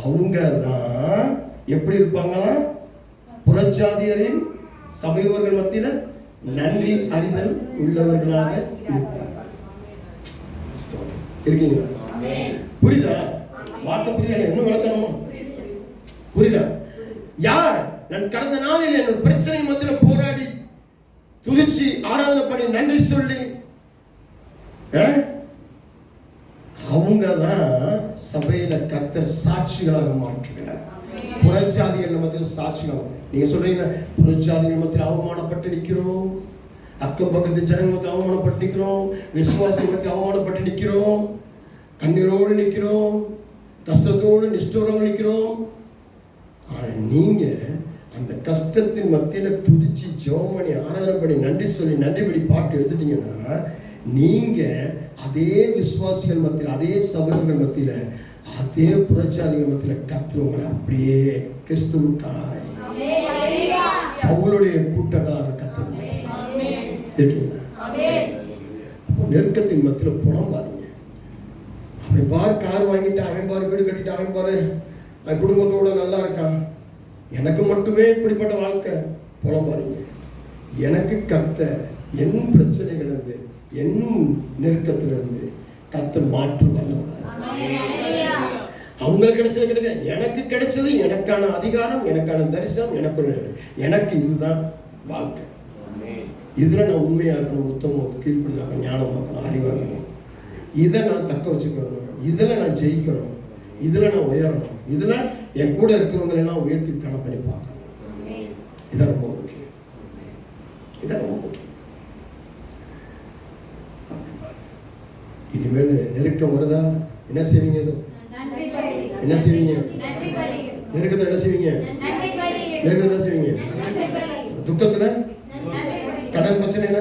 அவங்க தான் எப்படி இருப்பாங்கன்னா புறஜாதியரின் சபையோர்கள் மத்தியில நன்றி அறிதல் உள்ளவர்களாக இருப்பார். இருக்கீங்களா? புரியுதா? வார்த்தை புரியுதா? இன்னும் விளக்கணுமா? புரியுதா? யார் நான் கடந்த நாளில் என்னோட பிரச்சனை மத்தியில போராடி துதிச்சு ஆராதனை பண்ணி நன்றி சொல்லி அவங்க தான் சபையில கர்த்தர் சாட்சிகளாக மாற்றுகிறார். புறஜாதிகள் மத்தியில் சாட்சிகள். நீங்க சொல்றீங்க புறஜாதிகள் மத்தியில் அவமானப்பட்டு நிற்கிறோம், அக்கம் பக்கத்து ஜனங்கள் மத்தியில் அவமானப்பட்டு நிற்கிறோம், விசுவாசிகள் மத்தியில் அவமானப்பட்டு நிற்கிறோம், கண்ணீரோடு நிற்கிறோம், கஷ்டத்தோடு நிஷ்டோரம் நிற்கிறோம். நீங்க அந்த கஷ்டத்தின் மத்தியில துதிச்சு ஜெபம் பண்ணி ஆராதனை பண்ணி நன்றி சொல்லி நன்றிபடி பாட்டு எடுத்துட்டீங்கன்னா நீங்க அதே விசுவாசிகள் மத்தியில், அதே சபைகள் மத்தியில, அதே புறஜாதிகள் மத்தியில கத்துறவங்களை அப்படியே கிறிஸ்துவுக்காய் அவங்களுடைய கூட்டங்களாக கத்துறீங்க. அப்போ நெருக்கத்தின் மத்தியில புலம்பாதீங்க. அவன் பாரு கார் வாங்கிட்டு, அவன் பாரு வீடு கட்டிட்டு, அவன் பாரு குடும்பத்தோட நல்லா இருக்கான், எனக்கு மட்டுமே இப்படிப்பட்ட வாழ்க்கை. புலம்பாதீங்க. எனக்கு கர்த்தர் என் பிரச்சனைகள் இருந்து, என் நெருக்கத்திலிருந்து கர்த்தர் மாற்று வல்லவராக. அவங்களுக்கு கிடைச்சது கிடையாது, எனக்கு கிடைச்சது, எனக்கான அதிகாரம், எனக்கான தரிசனம், எனக்கு இதுதான் வாழ்க்கை. இதுல நான் உண்மையா இருக்கணும், உத்தமம், கீழ்ப்படுத்தணும், ஞானமாக்கணும், அறிவாக்கணும், இதை நான் தக்க வச்சுக்கணும், இதுல நான் ஜெயிக்கணும், இதுல நான் உயரணும், இதுல என் கூட இருக்கிறவங்க எல்லாம் உயர்த்தி கணக்கு பண்ணி பார்க்கணும். இதான் ரொம்ப முக்கியம். இதான் ரொம்ப முக்கியம். இனிமேல் நெருக்கம் வருதா என்ன செய்வீங்க? என்ன செய்வீங்க? நெருக்கத்தில் என்ன செய்வீங்க? நெருக்கத்தில் என்ன செய்வீங்க? துக்கத்துல, கடன் பிரச்சனையில,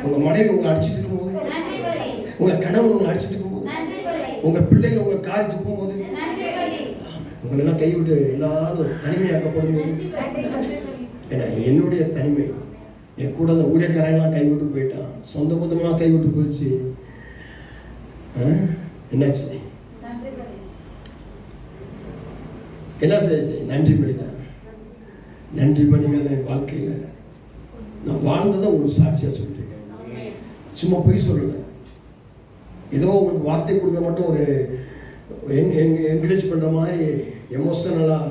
உங்க மனைவி உங்களை அடிச்சுட்டு இருக்கும்போது, உங்க கணவன் உங்களை அடிச்சுட்டு இருக்கும்போது, உங்க பிள்ளைகள் உங்க காரி துக்கும் போது, உங்களை எல்லாம் கைவிட்டு எல்லாரும் தனிமையாக்கப்படும் போது, ஏன்னா என்னுடைய தனிமை, என் கூட அந்த ஊழியக்காரெல்லாம் கைவிட்டு போயிட்டான், சொந்த பந்தமெல்லாம் கைவிட்டு போயிடுச்சு. என்னாச்சு? என்ன செய்ய? நன்றி படிதான். நன்றி படிகள் என் வாழ்க்கையில் நான் வாழ்ந்ததை உங்களுக்கு சாட்சியாக சொல்லிட்டேன். சும்மா போய் சொல்லலை. ஏதோ உங்களுக்கு வார்த்தை கொடுக்க மட்டும் ஒரு என்கரேஜ் பண்ணுற மாதிரி எமோஷனலாக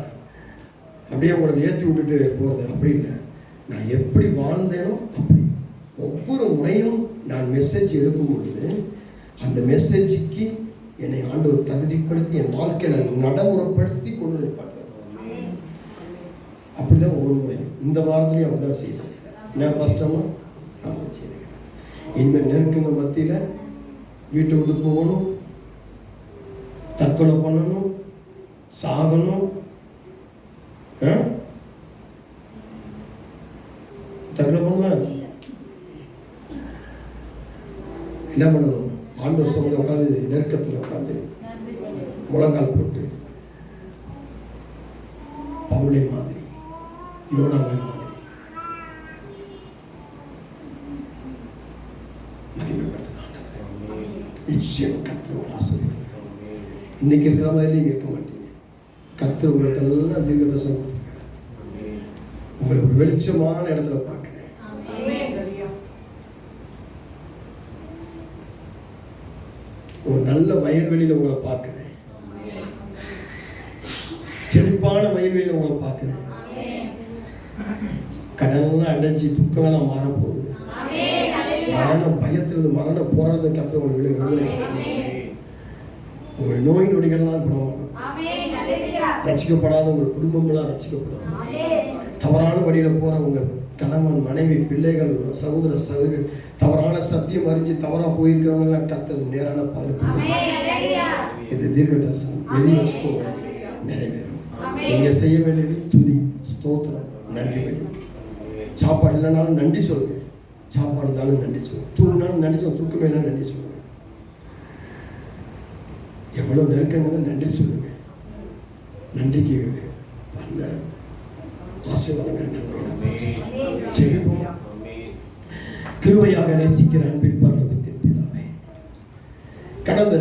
அப்படியே உங்களுக்கு ஏற்றி விட்டுட்டு போகிறது அப்படி இல்லை. நான் எப்படி வாழ்ந்தேனோ அப்படி ஒவ்வொரு முறையும் நான் மெசேஜ் எடுக்கும் பொழுது அந்த மெசேஜுக்கு என்னை ஆண்டவர் தகுதிப்படுத்தி என் வாழ்க்கையில் நடைமுறைப்படுத்தி கொண்டு நிற்பாட்டார். அப்படிதான் ஒவ்வொரு முறையும் இந்த வாரத்துலையும் அப்படிதான் செய்திருக்கிறேன். என்ன கஷ்டமோ அப்படிதான் செய்திருக்கிறேன். இனிமேல் நெருக்கங்க மத்தியில் வீட்டை விட்டு போகணும், தற்கொலை பண்ணணும், சாகணும், தற்கொலை பண்ணுவேன், என்ன பண்ணணும்? ஆண்டவர் சமூகத்தில் உட்காந்து நெருக்கத்தில் உட்காந்து முழங்கால் போட்டு பவுலை மாதிரி, யோனாவை மாதிரி மகிமைப்படுத்துதான். நிச்சயம் கர்த்தர் ஆசீர்வதிக்கிறார். இன்னைக்கு இருக்கிற மாதிரி நீங்க இருக்க மாட்டீங்க. கர்த்தர் உங்களுக்கு எல்லாம் தீர்க்கதரிசனம் கொடுத்திருக்கிறார். உங்களை ஒரு வெளிச்சமான இடத்துல பார்க்கிறேன். ஒரு நல்ல வயல்வெளியில் உங்களை பார்க்கிறேன். செழிப்பான வயல்வெளியில் உங்களை பார்க்கிறேன். கடன்லாம் அடைஞ்சி துக்கமெல்லாம் மாறப்போகுது. மரணம் பயத்திலிருந்து மரண போராட்டத்தை கற்று உங்கள் விடுதலை. உங்கள் நோய் நொடிகள்லாம் குணமாகும். ரசிக்கப்படாத உங்கள் குடும்பங்கள்லாம் ரசிக்கப்படும். தவறான வழியில் போகிற உங்கள் கணவன் மனைவி பிள்ளைகள் சகோதர சகோதரி தவறான சத்தியம் அறிஞ்சு தவறாக போயிருக்கிறவங்களாம் கத்த நேரான பாதுகாப்பு. இது தீர்க்க தரிசனம். எழுதி வச்சுக்கோங்க, நிறைவேறும். நீங்கள் செய்ய வேண்டியது துதி, ஸ்தோத்திரம், நன்றி வேணும். சாப்பாடு இல்லைனாலும் நன்றி சொல்லுங்க, சாப்பாடு இருந்தாலும் நன்றி சொல்லுங்க, தூங்கினாலும் நன்றி சொல்லுங்க, தூக்கம் வேணாலும் நன்றி சொல்லுங்க. எவ்வளோ நெருக்கங்க நன்றி சொல்லுங்க. நன்றிக்கு நல்ல ஆசீர்வாதங்கள் ஜெபிப்போம். கிருபையாக நேசிக்கிற அன்பின் பரலோகத்தின் பிதாவே, கடந்த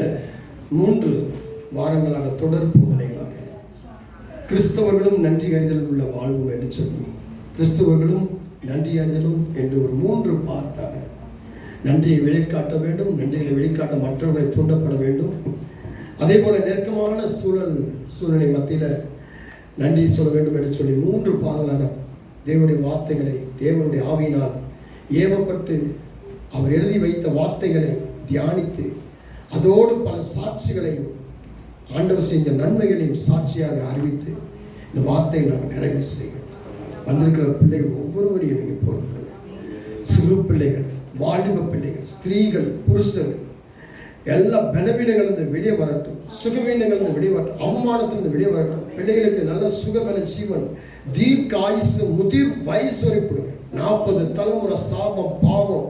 3 வாரங்களாக தொடர் போதனைகளாக கிறிஸ்தவர்களும் நன்றி அறிதல் உள்ள வாழ்வும் என்று சொல்லி கிறிஸ்தவர்களும் நன்றி அறிதலும் என்று ஒரு 3 பார்ட்டாக நன்றியை வெளிக்காட்ட வேண்டும், நன்றிகளை வெளிக்காட்ட மற்றவர்களை தூண்டப்பட வேண்டும். அதே போல நெருக்கமான சூழ்நிலை மத்தியில் நன்றி சொல்ல வேண்டும் என்று சொல்லி 3 பாகங்களாக தேவனுடைய வார்த்தைகளை தேவனுடைய ஆவியினால் ஏவப்பட்டு அவர் எழுதி வைத்த வார்த்தைகளை தியானித்து அதோடு பல சாட்சிகளையும் ஆண்டவர் செஞ்ச நன்மைகளையும் சாட்சியாக அறிவித்து இந்த வார்த்தையை நாங்கள் நிறைவு செய்வோம். வந்திருக்கிற பிள்ளைகள் ஒவ்வொருவரையும் நீங்கள் பொறுப்படுங்க. சிறு பிள்ளைகள், வாலிப பிள்ளைகள், ஸ்திரீகள், புருஷர்கள் எல்லா பலவீனங்களிலிருந்து வெளியே வரட்டும், சுகவீனங்களிலிருந்து வெளியே வரட்டும், அவமானத்திலிருந்து வெளியே வரட்டும். பிள்ளைகளுக்கு நல்ல சுகபல ஜீவன், தீர்க்க ஆயுசு, முதிர் வயசு வரைப்படுங்க. 40 தலைமுறை சாபம், பாவம்,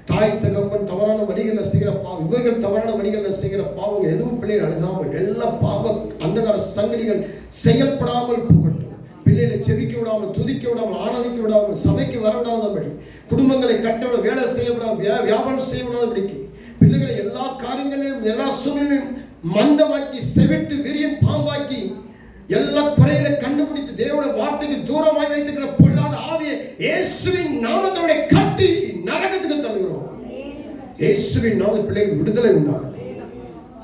தாய் தகப்பன் தவறான வழிகளில் செய்கிற பாவம், இவர்கள் தவறான வழிகளில் செய்கிற பாவங்கள் எதுவும் பிள்ளைகள் அணுகாமல் எல்லா பாவ அந்தகார சங்கடிகள் செயல்படாமல் போகட்டும். பிள்ளைகளை செவிக்க விடாமல், துதிக்க விடாமல், ஆராதிக்க விடாமல், சபைக்கு வர விடாதபடி, குடும்பங்களை கட்ட விட, வேலை செய்ய விடாமல், வியாபாரம் செய்ய விடாதபடிக்கு பிள்ளைகளை எல்லா காரியங்களிலும் எல்லா சூழ்நிலையும் மந்தமாக்கி செவிட்டு விரியன் பாம்பாக்கி எல்லா குறைகளை கண்டுபிடித்து தேவனுடைய வார்த்தைக்கு தூரமாய் வைத்துக்கிற பொல்லாத ஆவியை இயேசுவின் நாமத்தோட கட்டி நரகத்துக்கு தள்ளுகிறோம். இயேசுவின் நாம பிள்ளைகள் விடுதலை உண்டாகும்.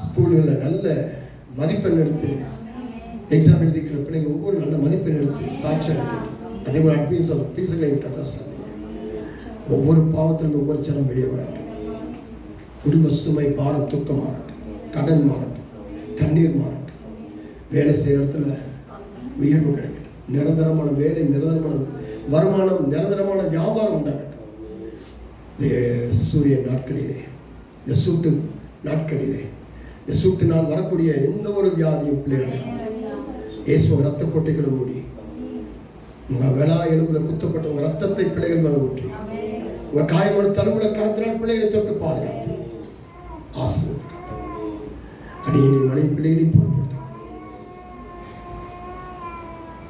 ஸ்கூல்களில் நல்ல மதிப்பெண் எடுத்து எக்ஸாம் எழுதிக்கிற பிள்ளைங்க ஒவ்வொரு நல்ல மதிப்பெண் எடுத்து சாட்சி அளிக்கணும். அதே போல பீசுகளையும் கதை சொன்னீங்க. ஒவ்வொரு பாவத்திலிருந்து ஒவ்வொரு சனம் வெளியே வரட்டும். குடும்ப சுமை, பாரம், துக்கம் மாறட்டும், கடன் மாறட்டும், தண்ணீர் மாறட்டும், வேலை செய்கிற இடத்துல உயர்வு கிடைக்கட்டும், நிரந்தரமான வேலை, நிரந்தரமான வருமானம், நிரந்தரமான வியாபாரம் உண்டாகட்டும். இந்த சூரிய நாட்களிலே, இந்த சூட்டு நாட்களிலே, இந்த சூட்டினால் வரக்கூடிய எந்த ஒரு வியாதியும் பிள்ளைகள் இயேசு ரத்த கோட்டைகளை மூடி உங்கள் விழா எலும்புல குத்தப்பட்ட உங்கள் ரத்தத்தை பிள்ளைகள் மேலே ஊற்றி உங்கள் காயமான தலைமுறை கரத்தினால் பிள்ளைகளை தொட்டு பாதுகாத்து ஆசீர்வதிக்காது. அடியை மனைவி பிள்ளைகளையும் பொருட்படுத்த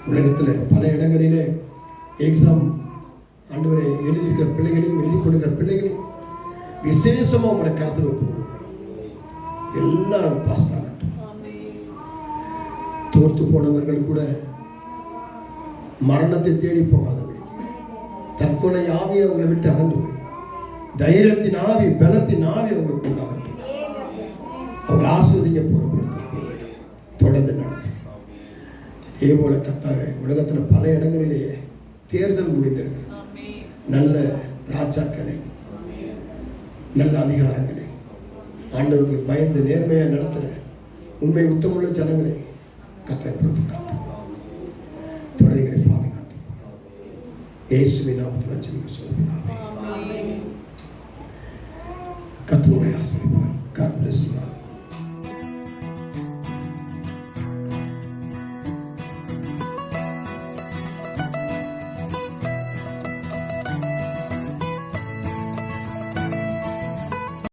உலகத்தில் பல இடங்களிலே எக்ஸாம் ஆண்டவரை எழுதியிருக்கிற பிள்ளைகளையும் எழுதி கொடுக்கிற பிள்ளைகளையும் விசேஷமாக உங்களோட கருத்தில் ஒப்புக்கொள்ளுங்க. எல்லாம் பாஸ் ஆகட்டும். தோர்த்து போனவர்கள் கூட மரணத்தை தேடி போகாதபடி தற்கொலை ஆவி அவங்களை விட்டு அகன்று போய் தைரியத்தின் ஆவி, பலத்தின் ஆவி அவங்களுக்கு உண்டாகட்டும். அவங்க ஆசிர்வதிக்க பொறுப்படுத்த தொடர்ந்து நடத்தி அதே போல கத்தாவே உலகத்தில் பல இடங்களிலேயே தேர்தல் முடிந்திருக்கிறது. நல்ல ராஜாக்களை, நல்ல அதிகாரங்களை, ஆண்டவருக்கு பயந்து நேர்மையாக நடத்துகிற உண்மை உத்தமுள்ள ஜனங்களை கத்தை பொறுத்து காத்து தொடர்களை பாதுகாத்து இயேசுவின் நாமத்தில் ஜெபிக்கிறேன். கர்த்தருடைய ஆசீர்வாதம்